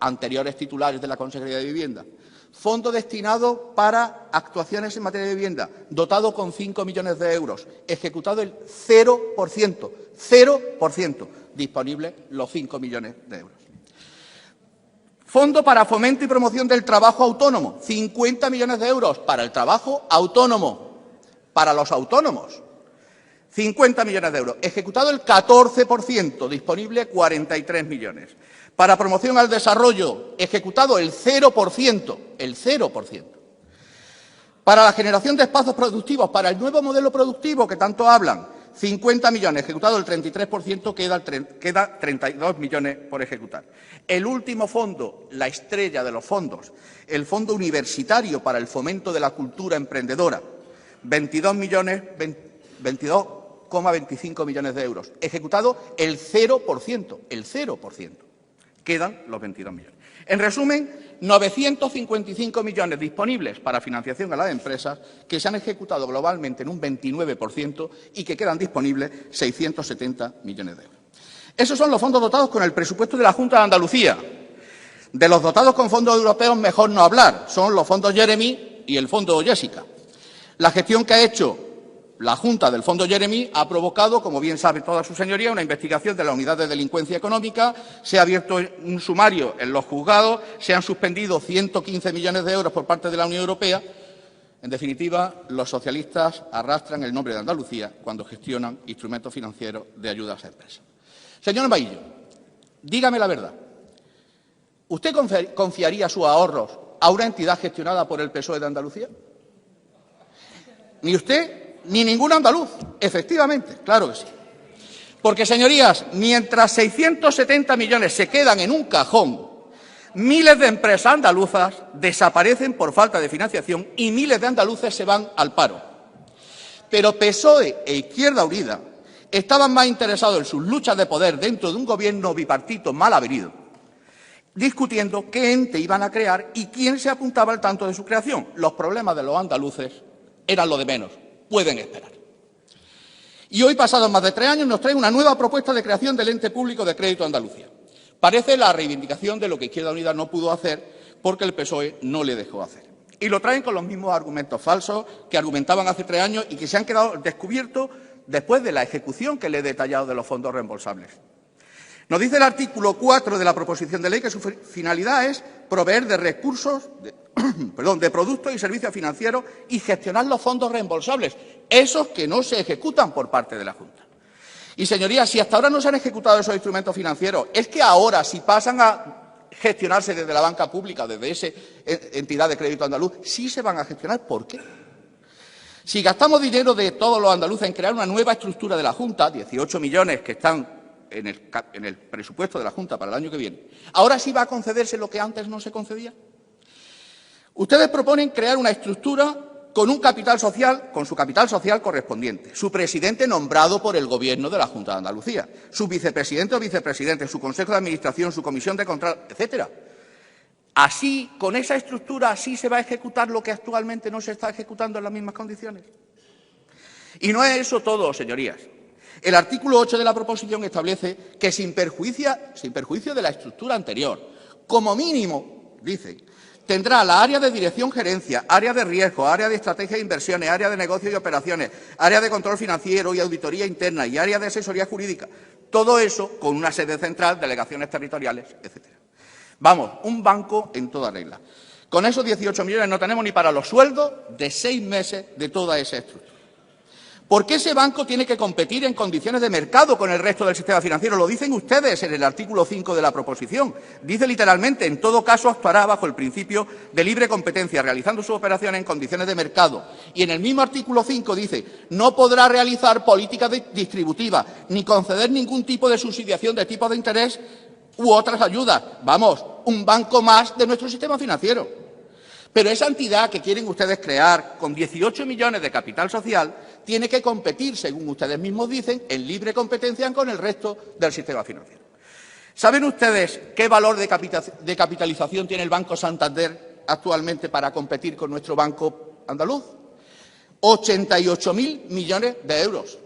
anteriores titulares de la Consejería de Vivienda. Fondo destinado para actuaciones en materia de vivienda, dotado con 5 millones de euros, ejecutado el 0%, 0%, disponible los 5 millones de euros. Fondo para fomento y promoción del trabajo autónomo, 50 millones de euros para el trabajo autónomo, para los autónomos, 50 millones de euros, ejecutado el 14%, disponible 43 millones. Para promoción al desarrollo, ejecutado el 0%, el 0%. Para la generación de espacios productivos, para el nuevo modelo productivo que tanto hablan, 50 millones, ejecutado el 33%, queda 32 millones por ejecutar. El último fondo, la estrella de los fondos, el Fondo Universitario para el Fomento de la Cultura Emprendedora, 22,25 millones de euros, ejecutado el 0%, el 0%. Quedan los 22 millones. En resumen, 955 millones disponibles para financiación a las empresas que se han ejecutado globalmente en un 29% y que quedan disponibles 670 millones de euros. Esos son los fondos dotados con el presupuesto de la Junta de Andalucía. De los dotados con fondos europeos mejor no hablar, son los fondos Jeremy y el fondo Jessica. La gestión que ha hecho la Junta del Fondo Jeremy ha provocado, como bien sabe toda su señoría, una investigación de la Unidad de Delincuencia Económica, se ha abierto un sumario en los juzgados, se han suspendido 115 millones de euros por parte de la Unión Europea. En definitiva, los socialistas arrastran el nombre de Andalucía cuando gestionan instrumentos financieros de ayudas a empresas. Señor Maillo, dígame la verdad. ¿Usted confiaría sus ahorros a una entidad gestionada por el PSOE de Andalucía? Ni usted ni ningún andaluz, efectivamente, claro que sí. Porque, señorías, mientras 670 millones se quedan en un cajón, miles de empresas andaluzas desaparecen por falta de financiación y miles de andaluces se van al paro. Pero PSOE e Izquierda Unida estaban más interesados en sus luchas de poder dentro de un gobierno bipartito mal avenido, discutiendo qué ente iban a crear y quién se apuntaba al tanto de su creación. Los problemas de los andaluces eran lo de menos. Pueden esperar. Y hoy, pasados más de 3 años, nos trae una nueva propuesta de creación del ente público de Crédito Andalucía. Parece la reivindicación de lo que Izquierda Unida no pudo hacer porque el PSOE no le dejó hacer. Y lo traen con los mismos argumentos falsos que argumentaban hace 3 años y que se han quedado descubiertos después de la ejecución que le he detallado de los fondos reembolsables. Nos dice el artículo 4 de la proposición de ley que su finalidad es proveer de recursos, de productos y servicios financieros y gestionar los fondos reembolsables, esos que no se ejecutan por parte de la Junta. Y, señorías, si hasta ahora no se han ejecutado esos instrumentos financieros, es que ahora, si pasan a gestionarse desde la banca pública, desde esa entidad de crédito andaluz, sí se van a gestionar. ¿Por qué? Si gastamos dinero de todos los andaluces en crear una nueva estructura de la Junta, 18 millones que están en el presupuesto de la Junta para el año que viene, ¿ahora sí va a concederse lo que antes no se concedía? Ustedes proponen crear una estructura con un capital social, con su capital social correspondiente, su presidente nombrado por el Gobierno de la Junta de Andalucía, su vicepresidente o vicepresidente, su consejo de administración, su comisión de control, etcétera. Así, con esa estructura, así se va a ejecutar lo que actualmente no se está ejecutando en las mismas condiciones. Y no es eso todo, señorías. El artículo 8 de la proposición establece que sin perjuicio de la estructura anterior, como mínimo, dice, tendrá la área de dirección gerencia, área de riesgo, área de estrategia de inversiones, área de negocios y operaciones, área de control financiero y auditoría interna y área de asesoría jurídica. Todo eso con una sede central, delegaciones territoriales, etcétera. Vamos, un banco en toda regla. Con esos 18 millones no tenemos ni para los sueldos de 6 meses de toda esa estructura. ¿Por qué ese banco tiene que competir en condiciones de mercado con el resto del sistema financiero? Lo dicen ustedes en el artículo 5 de la proposición. Dice literalmente, en todo caso actuará bajo el principio de libre competencia, realizando sus operaciones en condiciones de mercado. Y en el mismo artículo 5 dice, no podrá realizar políticas distributivas ni conceder ningún tipo de subsidiación de tipo de interés u otras ayudas. Vamos, un banco más de nuestro sistema financiero. Pero esa entidad que quieren ustedes crear con 18 millones de capital social tiene que competir, según ustedes mismos dicen, en libre competencia con el resto del sistema financiero. ¿Saben ustedes qué valor de capitalización tiene el Banco Santander actualmente para competir con nuestro banco andaluz? 88.000 millones de euros.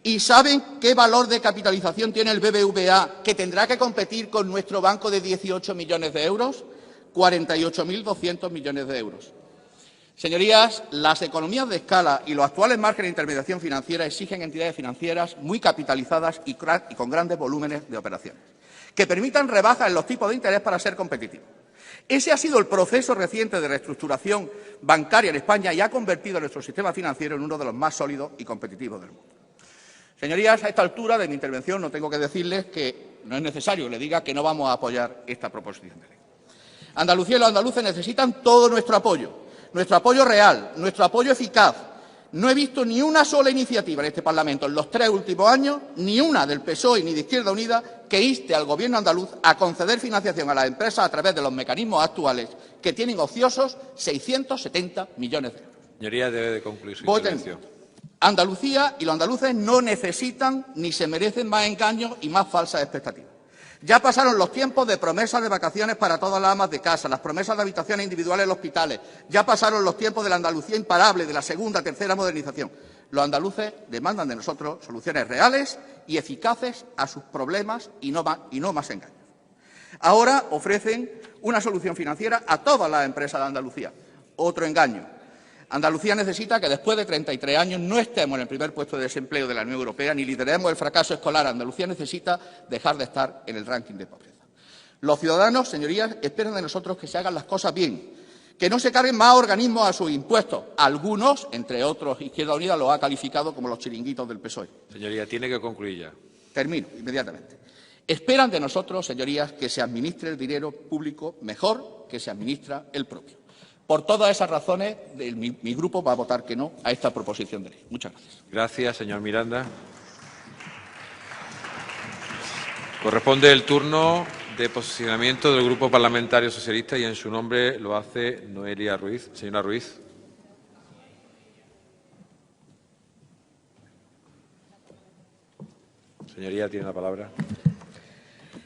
¿Y saben qué valor de capitalización tiene el BBVA, que tendrá que competir con nuestro banco de 18 millones de euros? 48.200 millones de euros. Señorías, las economías de escala y los actuales márgenes de intermediación financiera exigen entidades financieras muy capitalizadas y con grandes volúmenes de operaciones, que permitan rebajas en los tipos de interés para ser competitivos. Ese ha sido el proceso reciente de reestructuración bancaria en España y ha convertido a nuestro sistema financiero en uno de los más sólidos y competitivos del mundo. Señorías, a esta altura de mi intervención no tengo que decirles que no es necesario que les diga que no vamos a apoyar esta proposición de ley. Andalucía y los andaluces necesitan todo nuestro apoyo real, nuestro apoyo eficaz. No he visto ni una sola iniciativa en este Parlamento en los 3 últimos años, ni una del PSOE ni de Izquierda Unida, que inste al Gobierno andaluz a conceder financiación a las empresas a través de los mecanismos actuales, que tienen ociosos 670 millones de euros.
Señoría, debe de concluir su intervención.
Andalucía y los andaluces no necesitan ni se merecen más engaños y más falsas expectativas. Ya pasaron los tiempos de promesas de vacaciones para todas las amas de casa, las promesas de habitaciones individuales en los hospitales. Ya pasaron los tiempos de la Andalucía imparable, de la segunda, tercera modernización. Los andaluces demandan de nosotros soluciones reales y eficaces a sus problemas y no más engaños. Ahora ofrecen una solución financiera a todas las empresas de Andalucía. Otro engaño. Andalucía necesita que después de 33 años no estemos en el primer puesto de desempleo de la Unión Europea ni lideremos el fracaso escolar. Andalucía necesita dejar de estar en el ranking de pobreza. Los ciudadanos, señorías, esperan de nosotros que se hagan las cosas bien, que no se carguen más organismos a sus impuestos. Algunos, entre otros, Izquierda Unida los ha calificado como los chiringuitos del PSOE.
Señoría, tiene que concluir ya.
Termino inmediatamente. Esperan de nosotros, señorías, que se administre el dinero público mejor que se administra el propio. Por todas esas razones, mi grupo va a votar que no a esta proposición de ley. Muchas gracias.
Gracias, señor Miranda. Corresponde el turno de posicionamiento del Grupo Parlamentario Socialista y en su nombre lo hace Noelia Ruiz. Señora Ruiz. Señoría, tiene la palabra.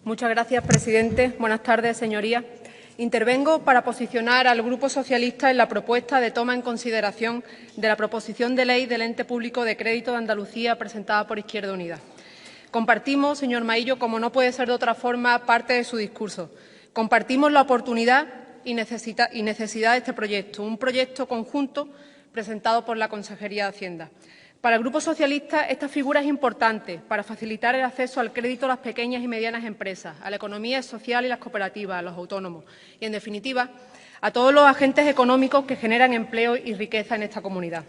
Muchas gracias, presidente. Buenas tardes, señorías. Intervengo para posicionar al Grupo Socialista en la propuesta de toma en consideración de la proposición de ley del Ente Público de Crédito de Andalucía presentada por Izquierda Unida. Compartimos, señor Maillo, como no puede ser de otra forma, parte de su discurso. Compartimos la oportunidad y necesidad de este proyecto, un proyecto conjunto presentado por la Consejería de Hacienda. Para el Grupo Socialista, esta figura es importante para facilitar el acceso al crédito a las pequeñas y medianas empresas, a la economía social y las cooperativas, a los autónomos y, en definitiva, a todos los agentes económicos que generan empleo y riqueza en esta comunidad.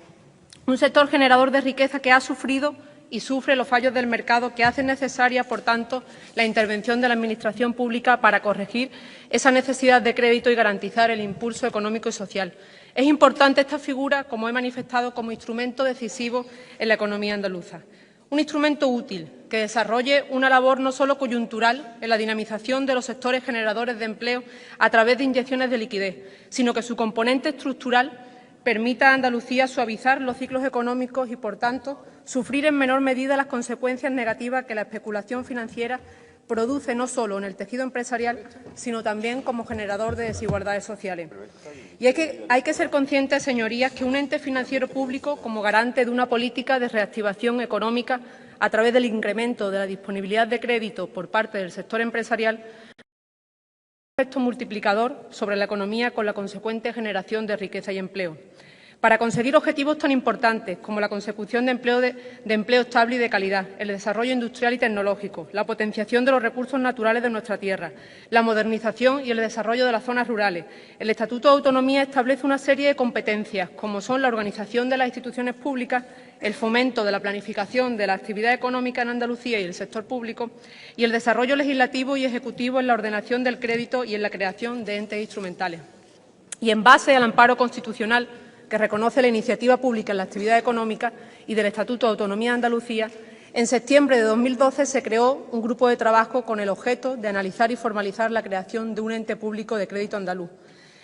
Un sector generador de riqueza que ha sufrido y sufre los fallos del mercado que hacen necesaria, por tanto, la intervención de la Administración pública para corregir esa necesidad de crédito y garantizar el impulso económico y social. Es importante esta figura, como he manifestado, como instrumento decisivo en la economía andaluza. Un instrumento útil que desarrolle una labor no solo coyuntural en la dinamización de los sectores generadores de empleo a través de inyecciones de liquidez, sino que su componente estructural permita a Andalucía suavizar los ciclos económicos y, por tanto, sufrir en menor medida las consecuencias negativas que la especulación financiera produce no solo en el tejido empresarial, sino también como generador de desigualdades sociales. Y hay que ser conscientes, señorías, que un ente financiero público, como garante de una política de reactivación económica a través del incremento de la disponibilidad de crédito por parte del sector empresarial, un efecto multiplicador sobre la economía con la consecuente generación de riqueza y empleo. Para conseguir objetivos tan importantes como la consecución de empleo estable y de calidad, el desarrollo industrial y tecnológico, la potenciación de los recursos naturales de nuestra tierra, la modernización y el desarrollo de las zonas rurales, el Estatuto de Autonomía establece una serie de competencias, como son la organización de las instituciones públicas el fomento de la planificación de la actividad económica en Andalucía y el sector público, y el desarrollo legislativo y ejecutivo en la ordenación del crédito y en la creación de entes instrumentales. Y en base al amparo constitucional que reconoce la iniciativa pública en la actividad económica y del Estatuto de Autonomía de Andalucía, en septiembre de 2012 se creó un grupo de trabajo con el objeto de analizar y formalizar la creación de un ente público de crédito andaluz.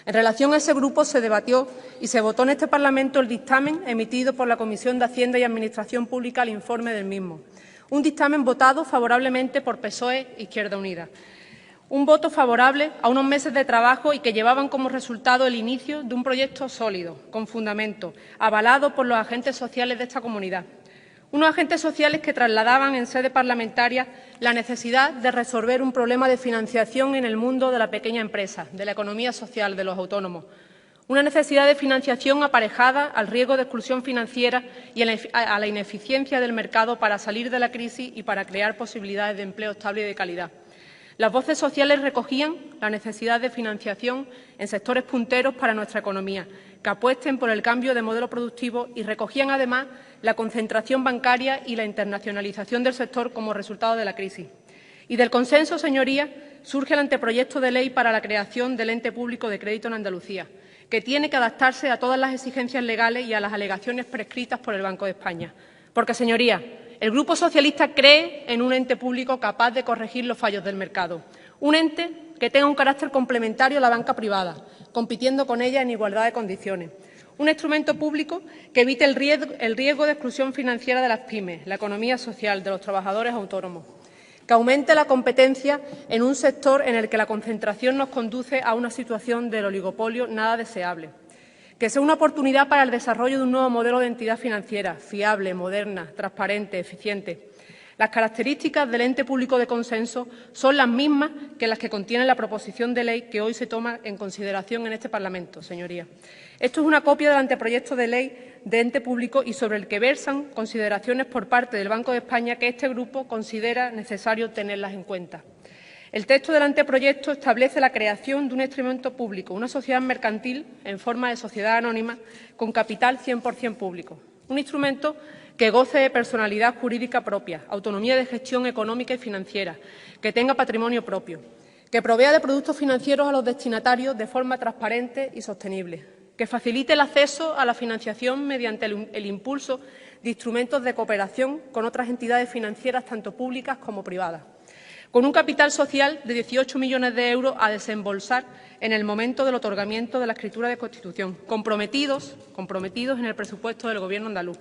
En relación a ese grupo se debatió y se votó en este Parlamento el dictamen emitido por la Comisión de Hacienda y Administración Pública al informe del mismo. Un dictamen votado favorablemente por PSOE e Izquierda Unida. Un voto favorable a unos meses de trabajo y que llevaban como resultado el inicio de un proyecto sólido, con fundamento, avalado por los agentes sociales de esta comunidad. Unos agentes sociales que trasladaban en sede parlamentaria la necesidad de resolver un problema de financiación en el mundo de la pequeña empresa, de la economía social de los autónomos. Una necesidad de financiación aparejada al riesgo de exclusión financiera y a la ineficiencia del mercado para salir de la crisis y para crear posibilidades de empleo estable y de calidad. Las voces sociales recogían la necesidad de financiación en sectores punteros para nuestra economía, que apuesten por el cambio de modelo productivo, y recogían además la concentración bancaria y la internacionalización del sector como resultado de la crisis. Y del consenso, señorías, surge el anteproyecto de ley para la creación del ente público de crédito en Andalucía, que tiene que adaptarse a todas las exigencias legales y a las alegaciones prescritas por el Banco de España. Porque, señorías, el Grupo Socialista cree en un ente público capaz de corregir los fallos del mercado, un ente que tenga un carácter complementario a la banca privada, compitiendo con ella en igualdad de condiciones. Un instrumento público que evite el riesgo de exclusión financiera de las pymes, la economía social, de los trabajadores autónomos. Que aumente la competencia en un sector en el que la concentración nos conduce a una situación del oligopolio nada deseable. Que sea una oportunidad para el desarrollo de un nuevo modelo de entidad financiera, fiable, moderna, transparente, eficiente. Las características del ente público de consenso son las mismas que las que contiene la proposición de ley que hoy se toma en consideración en este Parlamento, señorías. Esto es una copia del anteproyecto de ley de ente público y sobre el que versan consideraciones por parte del Banco de España que este grupo considera necesario tenerlas en cuenta. El texto del anteproyecto establece la creación de un instrumento público, una sociedad mercantil en forma de sociedad anónima con capital 100% público. Un instrumento que goce de personalidad jurídica propia, autonomía de gestión económica y financiera, que tenga patrimonio propio, que provea de productos financieros a los destinatarios de forma transparente y sostenible, que facilite el acceso a la financiación mediante el impulso de instrumentos de cooperación con otras entidades financieras, tanto públicas como privadas, con un capital social de 18 millones de euros a desembolsar en el momento del otorgamiento de la escritura de constitución, comprometidos en el presupuesto del Gobierno andaluz.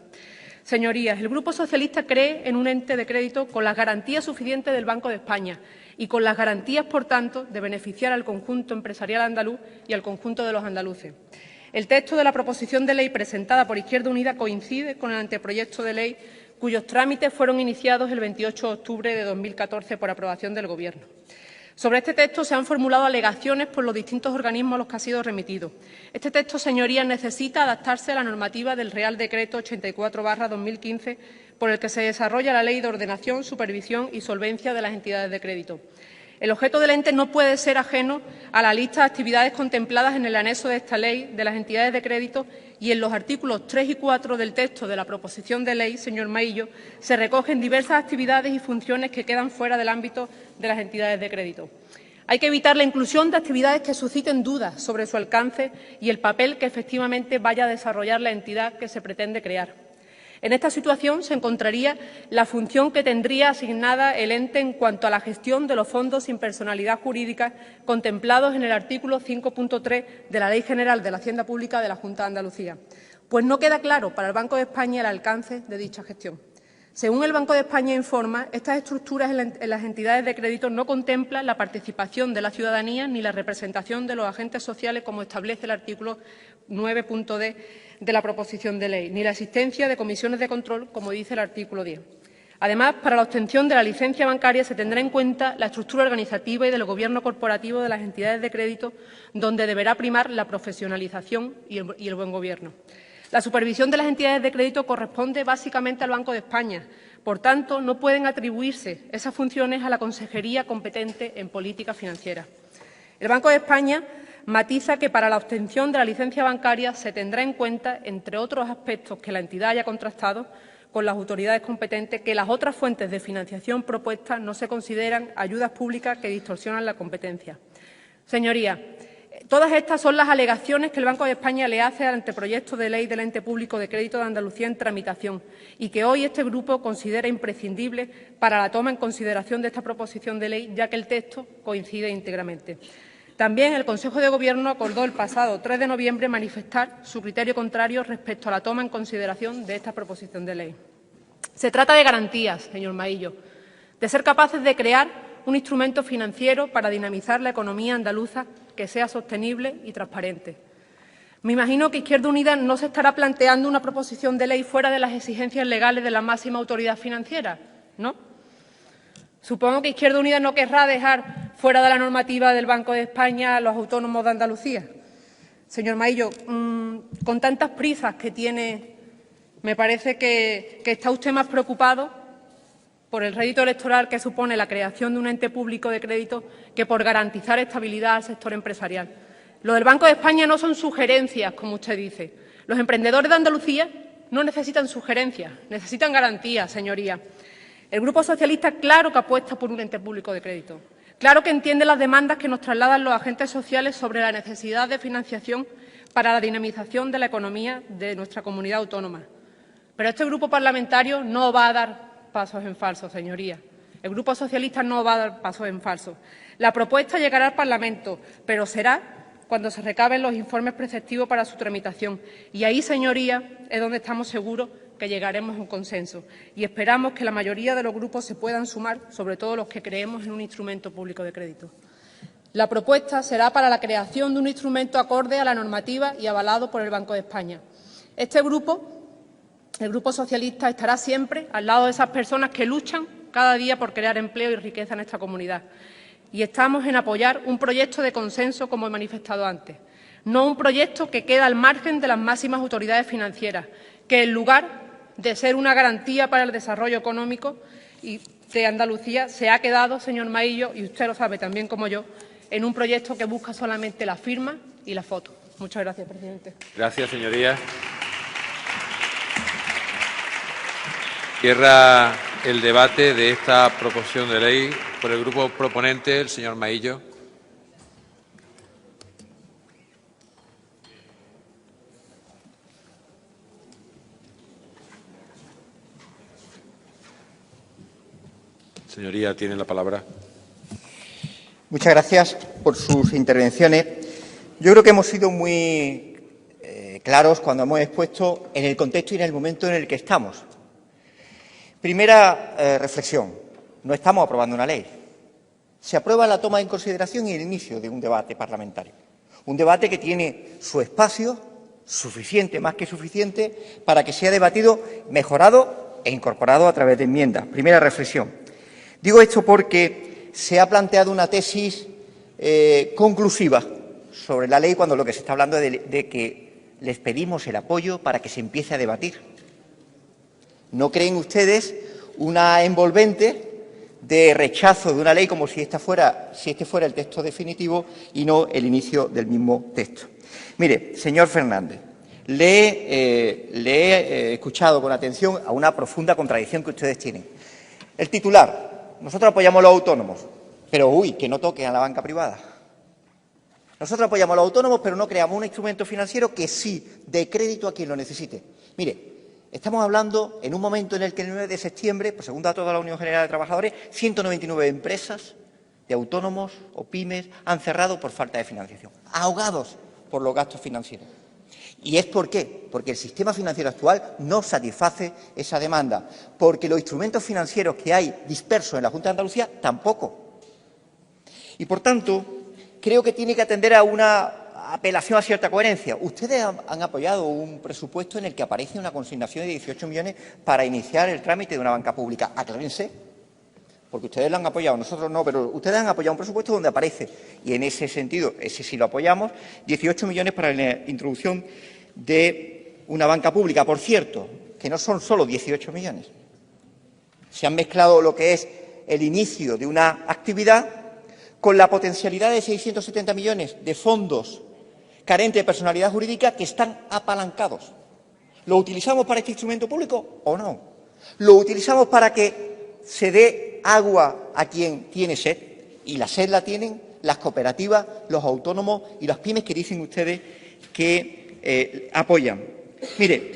Señorías, el Grupo Socialista cree en un ente de crédito con las garantías suficientes del Banco de España y con las garantías, por tanto, de beneficiar al conjunto empresarial andaluz y al conjunto de los andaluces. El texto de la proposición de ley presentada por Izquierda Unida coincide con el anteproyecto de ley cuyos trámites fueron iniciados el 28 de octubre de 2014 por aprobación del Gobierno. Sobre este texto se han formulado alegaciones por los distintos organismos a los que ha sido remitido. Este texto, señorías, necesita adaptarse a la normativa del Real Decreto 84/2015, por el que se desarrolla la Ley de Ordenación, Supervisión y Solvencia de las entidades de crédito. El objeto del ente no puede ser ajeno a la lista de actividades contempladas en el anexo de esta ley de las entidades de crédito, y en los artículos 3 y 4 del texto de la proposición de ley, señor Maillo, se recogen diversas actividades y funciones que quedan fuera del ámbito de las entidades de crédito. Hay que evitar la inclusión de actividades que susciten dudas sobre su alcance y el papel que efectivamente vaya a desarrollar la entidad que se pretende crear. En esta situación se encontraría la función que tendría asignada el ente en cuanto a la gestión de los fondos sin personalidad jurídica contemplados en el artículo 5.3 de la Ley General de la Hacienda Pública de la Junta de Andalucía, pues no queda claro para el Banco de España el alcance de dicha gestión. Según el Banco de España informa, estas estructuras en las entidades de crédito no contemplan la participación de la ciudadanía ni la representación de los agentes sociales, como establece el artículo 9.d de la proposición de ley, ni la existencia de comisiones de control, como dice el artículo 10. Además, para la obtención de la licencia bancaria se tendrá en cuenta la estructura organizativa y del gobierno corporativo de las entidades de crédito, donde deberá primar la profesionalización y el buen gobierno. La supervisión de las entidades de crédito corresponde básicamente al Banco de España. Por tanto, no pueden atribuirse esas funciones a la consejería competente en política financiera. El Banco de España matiza que para la obtención de la licencia bancaria se tendrá en cuenta, entre otros aspectos que la entidad haya contrastado con las autoridades competentes, que las otras fuentes de financiación propuestas no se consideran ayudas públicas que distorsionan la competencia. Señorías, todas estas son las alegaciones que el Banco de España le hace al anteproyecto de ley del Ente Público de Crédito de Andalucía en tramitación y que hoy este grupo considera imprescindible para la toma en consideración de esta proposición de ley, ya que el texto coincide íntegramente. También el Consejo de Gobierno acordó el pasado 3 de noviembre manifestar su criterio contrario respecto a la toma en consideración de esta proposición de ley. Se trata de garantías, señor Maillo, de ser capaces de crear un instrumento financiero para dinamizar la economía andaluza que sea sostenible y transparente. Me imagino que Izquierda Unida no se estará planteando una proposición de ley fuera de las exigencias legales de la máxima autoridad financiera, ¿no? Supongo que Izquierda Unida no querrá dejar fuera de la normativa del Banco de España a los autónomos de Andalucía. Señor Maillo, con tantas prisas que tiene, me parece que está usted más preocupado por el rédito electoral que supone la creación de un ente público de crédito que por garantizar estabilidad al sector empresarial. Lo del Banco de España no son sugerencias, como usted dice. Los emprendedores de Andalucía no necesitan sugerencias, necesitan garantías, señoría. El Grupo Socialista claro que apuesta por un ente público de crédito. Claro que entiende las demandas que nos trasladan los agentes sociales sobre la necesidad de financiación para la dinamización de la economía de nuestra comunidad autónoma. Pero este grupo parlamentario no va a dar pasos en falso, señorías. El Grupo Socialista no va a dar pasos en falso. La propuesta llegará al Parlamento, pero será cuando se recaben los informes preceptivos para su tramitación. Y ahí, señorías, es donde estamos seguros que llegaremos a un consenso. Y esperamos que la mayoría de los grupos se puedan sumar, sobre todo los que creemos en un instrumento público de crédito. La propuesta será para la creación de un instrumento acorde a la normativa y avalado por el Banco de España. Este grupo, el Grupo Socialista, estará siempre al lado de esas personas que luchan cada día por crear empleo y riqueza en esta comunidad. Y estamos en apoyar un proyecto de consenso, como he manifestado antes, no un proyecto que queda al margen de las máximas autoridades financieras, que en lugar de ser una garantía para el desarrollo económico de Andalucía se ha quedado, señor Maillo, y usted lo sabe también como yo, en un proyecto que busca solamente la firma y la foto. Muchas gracias, presidente.
Gracias, señoría. Cierra el debate de esta proposición de ley por el grupo proponente, el señor Maillo. Señoría, tiene la palabra.
Muchas gracias por sus intervenciones. Yo creo que hemos sido muy claros cuando hemos expuesto en el contexto y en el momento en el que estamos. Primera reflexión. No estamos aprobando una ley. Se aprueba la toma en consideración y el inicio de un debate parlamentario. Un debate que tiene su espacio suficiente, más que suficiente, para que sea debatido, mejorado e incorporado a través de enmiendas. Primera reflexión. Digo esto porque se ha planteado una tesis conclusiva sobre la ley cuando lo que se está hablando es de que les pedimos el apoyo para que se empiece a debatir. ¿No creen ustedes una envolvente de rechazo de una ley como si este fuera el texto definitivo y no el inicio del mismo texto? Mire, señor Fernández, le he escuchado con atención a una profunda contradicción que ustedes tienen. El titular. Nosotros apoyamos a los autónomos, pero uy, que no toquen a la banca privada. Nosotros apoyamos a los autónomos, pero no creamos un instrumento financiero que sí dé crédito a quien lo necesite. Mire, estamos hablando en un momento en el que el 9 de septiembre, pues según datos de la Unión General de Trabajadores, 199 empresas de autónomos o pymes han cerrado por falta de financiación, ahogados por los gastos financieros. ¿Y es por qué? Porque el sistema financiero actual no satisface esa demanda, porque los instrumentos financieros que hay dispersos en la Junta de Andalucía tampoco. Y, por tanto, creo que tiene que atender a una apelación a cierta coherencia. Ustedes han apoyado un presupuesto en el que aparece una consignación de 18 millones para iniciar el trámite de una banca pública. Aclárense, porque ustedes lo han apoyado, nosotros no, pero ustedes han apoyado un presupuesto donde aparece, y en ese sentido, ese sí lo apoyamos, 18 millones para la introducción de una banca pública. Por cierto, que no son solo 18 millones. Se han mezclado lo que es el inicio de una actividad con la potencialidad de 670 millones de fondos carentes de personalidad jurídica que están apalancados. ¿Lo utilizamos para este instrumento público o no? ¿Lo utilizamos para que se dé agua a quien tiene sed? Y la sed la tienen las cooperativas, los autónomos y las pymes que dicen ustedes que apoyan. Mire,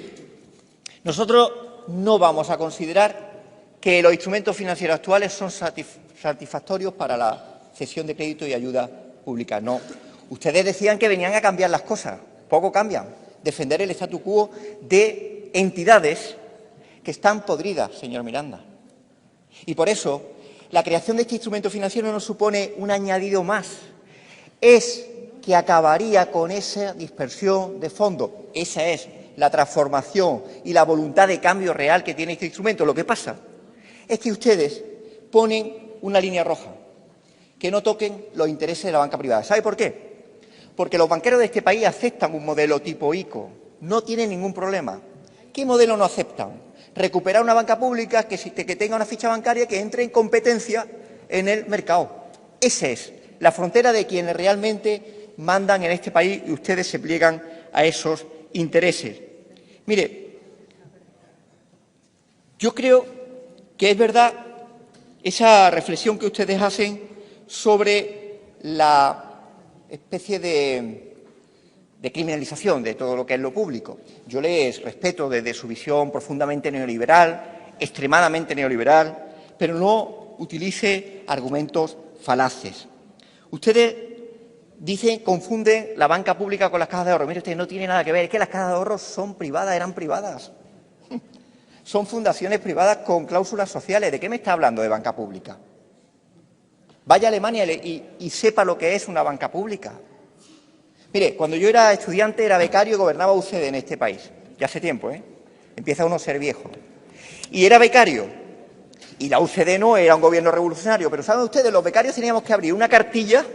nosotros no vamos a considerar que los instrumentos financieros actuales son satisfactorios para la cesión de crédito y ayuda pública. No. Ustedes decían que venían a cambiar las cosas. Poco cambian. Defender el statu quo de entidades que están podridas, señor Miranda. Y por eso, la creación de este instrumento financiero no supone un añadido más. Es que acabaría con esa dispersión de fondos. Esa es la transformación y la voluntad de cambio real que tiene este instrumento. Lo que pasa es que ustedes ponen una línea roja, que no toquen los intereses de la banca privada. ¿Sabe por qué? Porque los banqueros de este país aceptan un modelo tipo ICO, no tienen ningún problema. ¿Qué modelo no aceptan? Recuperar una banca pública que tenga una ficha bancaria que entre en competencia en el mercado. Esa es la frontera de quienes realmente mandan en este país y ustedes se pliegan a esos intereses. Mire, yo creo que es verdad esa reflexión que ustedes hacen sobre la especie de criminalización de todo lo que es lo público. Yo les respeto desde su visión profundamente neoliberal, extremadamente neoliberal, pero no utilice argumentos falaces. Ustedes dicen, confunden la banca pública con las cajas de ahorro. Mire usted, no tiene nada que ver, es que las cajas de ahorro son privadas, eran privadas. Son fundaciones privadas con cláusulas sociales. ¿De qué me está hablando de banca pública? Vaya a Alemania y sepa lo que es una banca pública. Mire, cuando yo era estudiante, era becario y gobernaba UCD en este país. Ya hace tiempo, ¿eh? Empieza uno a ser viejo. Y era becario. Y la UCD no era un gobierno revolucionario. Pero ¿saben ustedes? Los becarios teníamos que abrir una cartilla,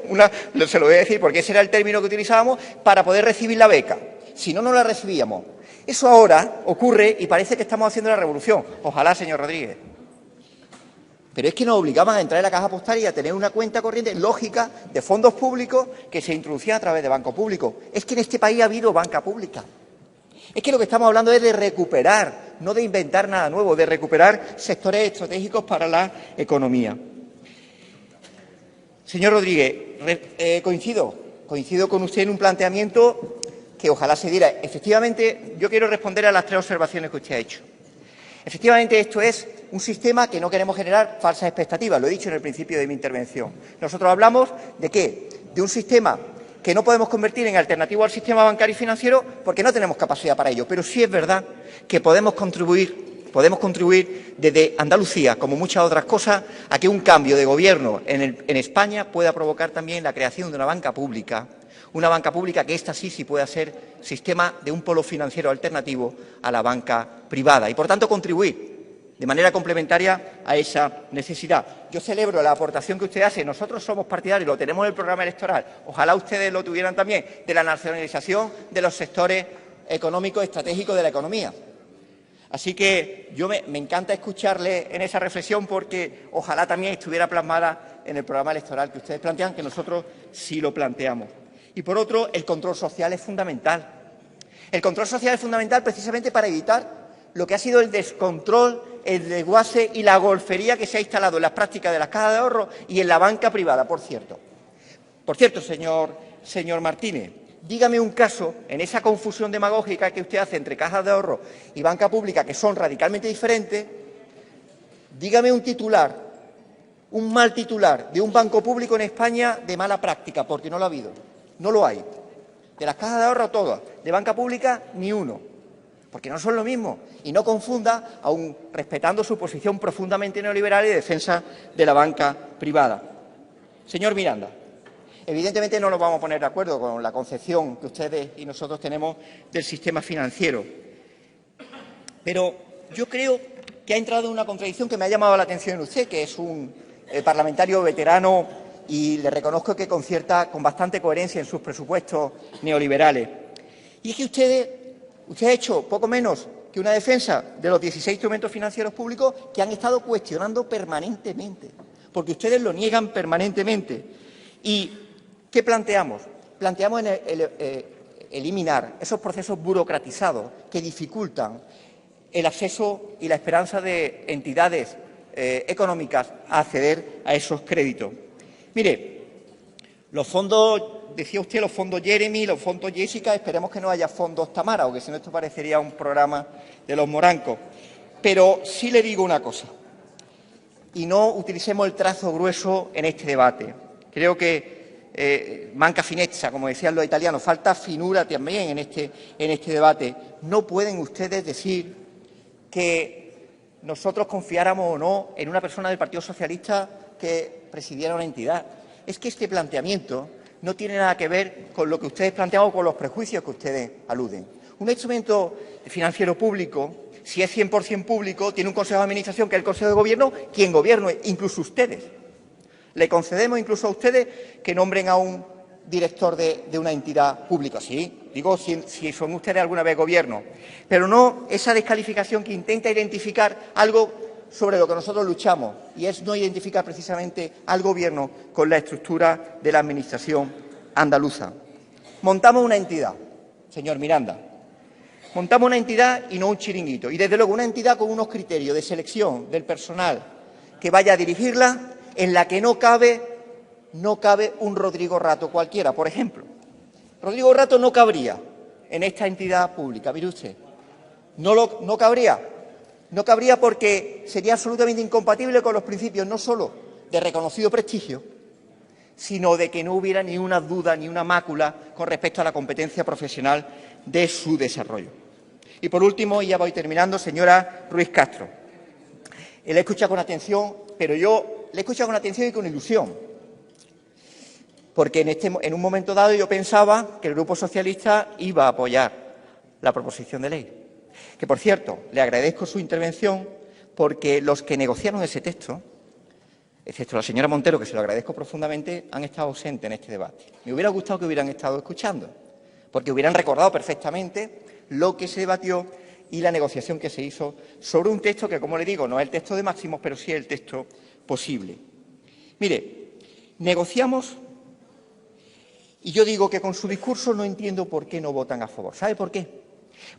se lo voy a decir porque ese era el término que utilizábamos, para poder recibir la beca. Si no, no la recibíamos. Eso ahora ocurre y parece que estamos haciendo la revolución. Ojalá, señor Rodríguez. Pero es que nos obligaban a entrar en la caja postal y a tener una cuenta corriente lógica de fondos públicos que se introducían a través de bancos públicos. Es que en este país ha habido banca pública. Es que lo que estamos hablando es de recuperar, no de inventar nada nuevo, de recuperar sectores estratégicos para la economía. Señor Rodríguez, coincido con usted en un planteamiento que ojalá se diera. Efectivamente, yo quiero responder a las tres observaciones que usted ha hecho. Efectivamente, esto es un sistema que no queremos generar falsas expectativas, lo he dicho en el principio de mi intervención. Nosotros hablamos ¿de qué? De un sistema que no podemos convertir en alternativo al sistema bancario y financiero porque no tenemos capacidad para ello. Pero sí es verdad que podemos contribuir desde Andalucía, como muchas otras cosas, a que un cambio de gobierno en España pueda provocar también la creación de una banca pública que esta sí pueda ser sistema de un polo financiero alternativo a la banca privada y, por tanto, contribuir de manera complementaria a esa necesidad. Yo celebro la aportación que usted hace. Nosotros somos partidarios, lo tenemos en el programa electoral, ojalá ustedes lo tuvieran también, de la nacionalización de los sectores económicos estratégicos de la economía. Así que yo me encanta escucharle en esa reflexión porque ojalá también estuviera plasmada en el programa electoral que ustedes plantean, que nosotros sí lo planteamos. Y, por otro, el control social es fundamental. El control social es fundamental precisamente para evitar lo que ha sido el descontrol, el desguace y la golfería que se ha instalado en las prácticas de las cajas de ahorro y en la banca privada, por cierto. Por cierto, señor Martínez, dígame un caso en esa confusión demagógica que usted hace entre cajas de ahorro y banca pública, que son radicalmente diferentes. Dígame un titular, un mal titular de un banco público en España de mala práctica, porque no lo ha habido. No lo hay. De las cajas de ahorro todas, de banca pública ni uno, porque no son lo mismo. Y no confunda, aun respetando su posición profundamente neoliberal y de defensa de la banca privada. Señor Miranda, evidentemente no nos vamos a poner de acuerdo con la concepción que ustedes y nosotros tenemos del sistema financiero. Pero yo creo que ha entrado en una contradicción que me ha llamado la atención en usted, que es un parlamentario veterano y le reconozco que con bastante coherencia en sus presupuestos neoliberales. Y es que usted ha hecho poco menos que una defensa de los 16 instrumentos financieros públicos que han estado cuestionando permanentemente, porque ustedes lo niegan permanentemente. ¿Y qué planteamos? Planteamos eliminar esos procesos burocratizados que dificultan el acceso y la esperanza de entidades económicas a acceder a esos créditos. Mire, los fondos, decía usted, los fondos Jeremy, los fondos Jessica, esperemos que no haya fondos Tamara, porque si no esto parecería un programa de los morancos. Pero sí le digo una cosa, y no utilicemos el trazo grueso en este debate. Creo que manca finezza, como decían los italianos, falta finura también en este debate. No pueden ustedes decir que nosotros confiáramos o no en una persona del Partido Socialista que presidiera una entidad. Es que este planteamiento no tiene nada que ver con lo que ustedes plantean o con los prejuicios que ustedes aluden. Un instrumento financiero público, si es 100% público, tiene un Consejo de Administración que es el Consejo de Gobierno, quien gobierna, incluso ustedes. Le concedemos incluso a ustedes que nombren a un director de una entidad pública. Sí, digo, si son ustedes alguna vez gobierno, pero no esa descalificación que intenta identificar algo sobre lo que nosotros luchamos, y es no identificar precisamente al Gobierno con la estructura de la Administración andaluza. Montamos una entidad, señor Miranda, montamos una entidad y no un chiringuito, y desde luego una entidad con unos criterios de selección del personal que vaya a dirigirla, en la que no cabe un Rodrigo Rato cualquiera, por ejemplo. Rodrigo Rato no cabría en esta entidad pública, mire usted, no cabría. No cabría porque sería absolutamente incompatible con los principios no solo de reconocido prestigio, sino de que no hubiera ni una duda ni una mácula con respecto a la competencia profesional de su desarrollo. Y por último, y ya voy terminando, señora Ruiz Castro, le he escuchado con atención, pero yo le he escuchado con atención y con ilusión, porque en un momento dado yo pensaba que el Grupo Socialista iba a apoyar la proposición de ley. Que, por cierto, le agradezco su intervención porque los que negociaron ese texto, excepto la señora Montero, que se lo agradezco profundamente, han estado ausentes en este debate. Me hubiera gustado que hubieran estado escuchando, porque hubieran recordado perfectamente lo que se debatió y la negociación que se hizo sobre un texto que, como le digo, no es el texto de máximos, pero sí el texto posible. Mire, negociamos y yo digo que con su discurso no entiendo por qué no votan a favor. ¿Sabe por qué?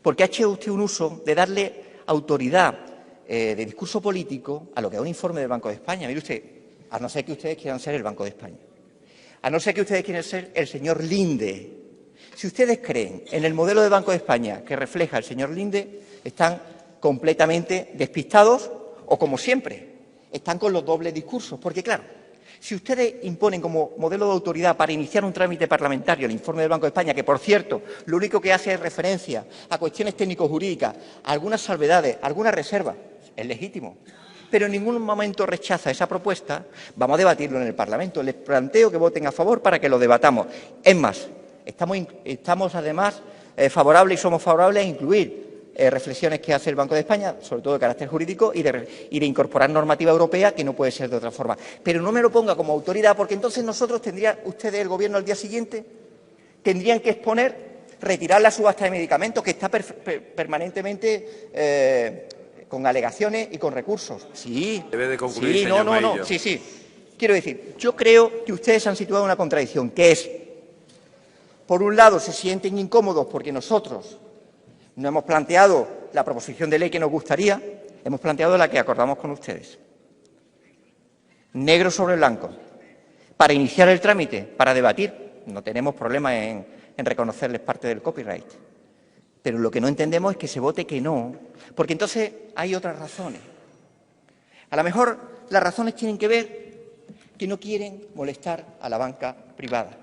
Porque ha hecho usted un uso de darle autoridad de discurso político a lo que es un informe del Banco de España. Mire usted, a no ser que ustedes quieran ser el Banco de España, a no ser que ustedes quieran ser el señor Linde. Si ustedes creen en el modelo de Banco de España que refleja el señor Linde, están completamente despistados o, como siempre, están con los dobles discursos. Porque, claro, si ustedes imponen como modelo de autoridad para iniciar un trámite parlamentario el informe del Banco de España, que, por cierto, lo único que hace es referencia a cuestiones técnico-jurídicas, a algunas salvedades, a algunas reservas, es legítimo, pero en ningún momento rechaza esa propuesta, vamos a debatirlo en el Parlamento. Les planteo que voten a favor para que lo debatamos. Es más, estamos además favorables y somos favorables a incluir reflexiones que hace el Banco de España, sobre todo de carácter jurídico, y de incorporar normativa europea, que no puede ser de otra forma. Pero no me lo ponga como autoridad, porque entonces ustedes, el Gobierno, al día siguiente, tendrían que exponer, retirar la subasta de medicamentos, que está permanentemente con alegaciones y con recursos. Sí.
Debe de concluir,
sí,
señor Maillo.
no. Sí. Quiero decir, yo creo que ustedes han situado una contradicción, que es, por un lado, se sienten incómodos porque nosotros no hemos planteado la proposición de ley que nos gustaría, hemos planteado la que acordamos con ustedes. Negro sobre blanco. Para iniciar el trámite, para debatir, no tenemos problema en reconocerles parte del copyright. Pero lo que no entendemos es que se vote que no, porque entonces hay otras razones. A lo mejor las razones tienen que ver que no quieren molestar a la banca privada.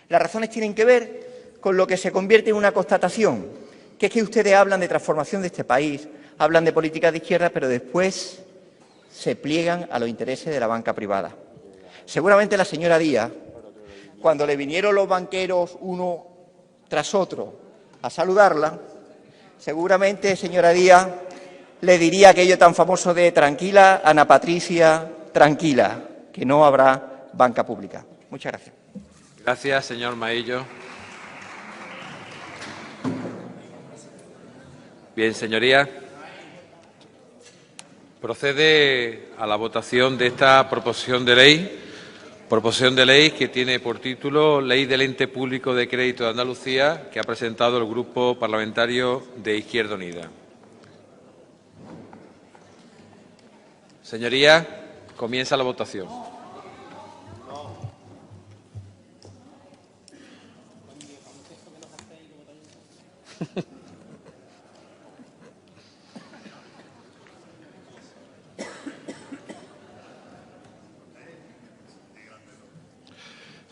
Las razones tienen que ver con lo que se convierte en una constatación, que es que ustedes hablan de transformación de este país, hablan de políticas de izquierda, pero después se pliegan a los intereses de la banca privada. Seguramente la señora Díaz, cuando le vinieron los banqueros uno tras otro a saludarla, seguramente, señora Díaz, le diría aquello tan famoso de tranquila, Ana Patricia, tranquila, que no habrá banca pública. Muchas gracias.
Gracias, señor Maillo. Bien, señorías, procede a la votación de esta proposición de ley Proposición de ley que tiene por título Ley del Ente Público de Crédito de Andalucía, que ha presentado el Grupo Parlamentario de Izquierda Unida. Señorías, comienza la votación.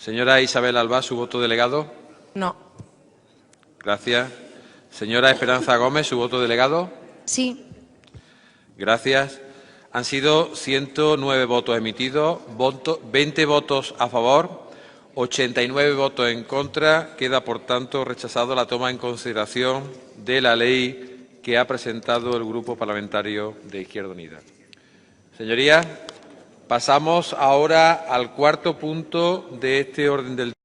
Señora Isabel Albá, ¿su voto delegado?
No.
Gracias. Señora Esperanza Gómez, ¿su voto delegado?
Sí.
Gracias. Han sido 109 votos emitidos, 20 votos a favor, 89 votos en contra. Queda, por tanto, rechazado la toma en consideración de la ley que ha presentado el Grupo Parlamentario de Izquierda Unida. Señorías, pasamos ahora al cuarto punto de este orden del día.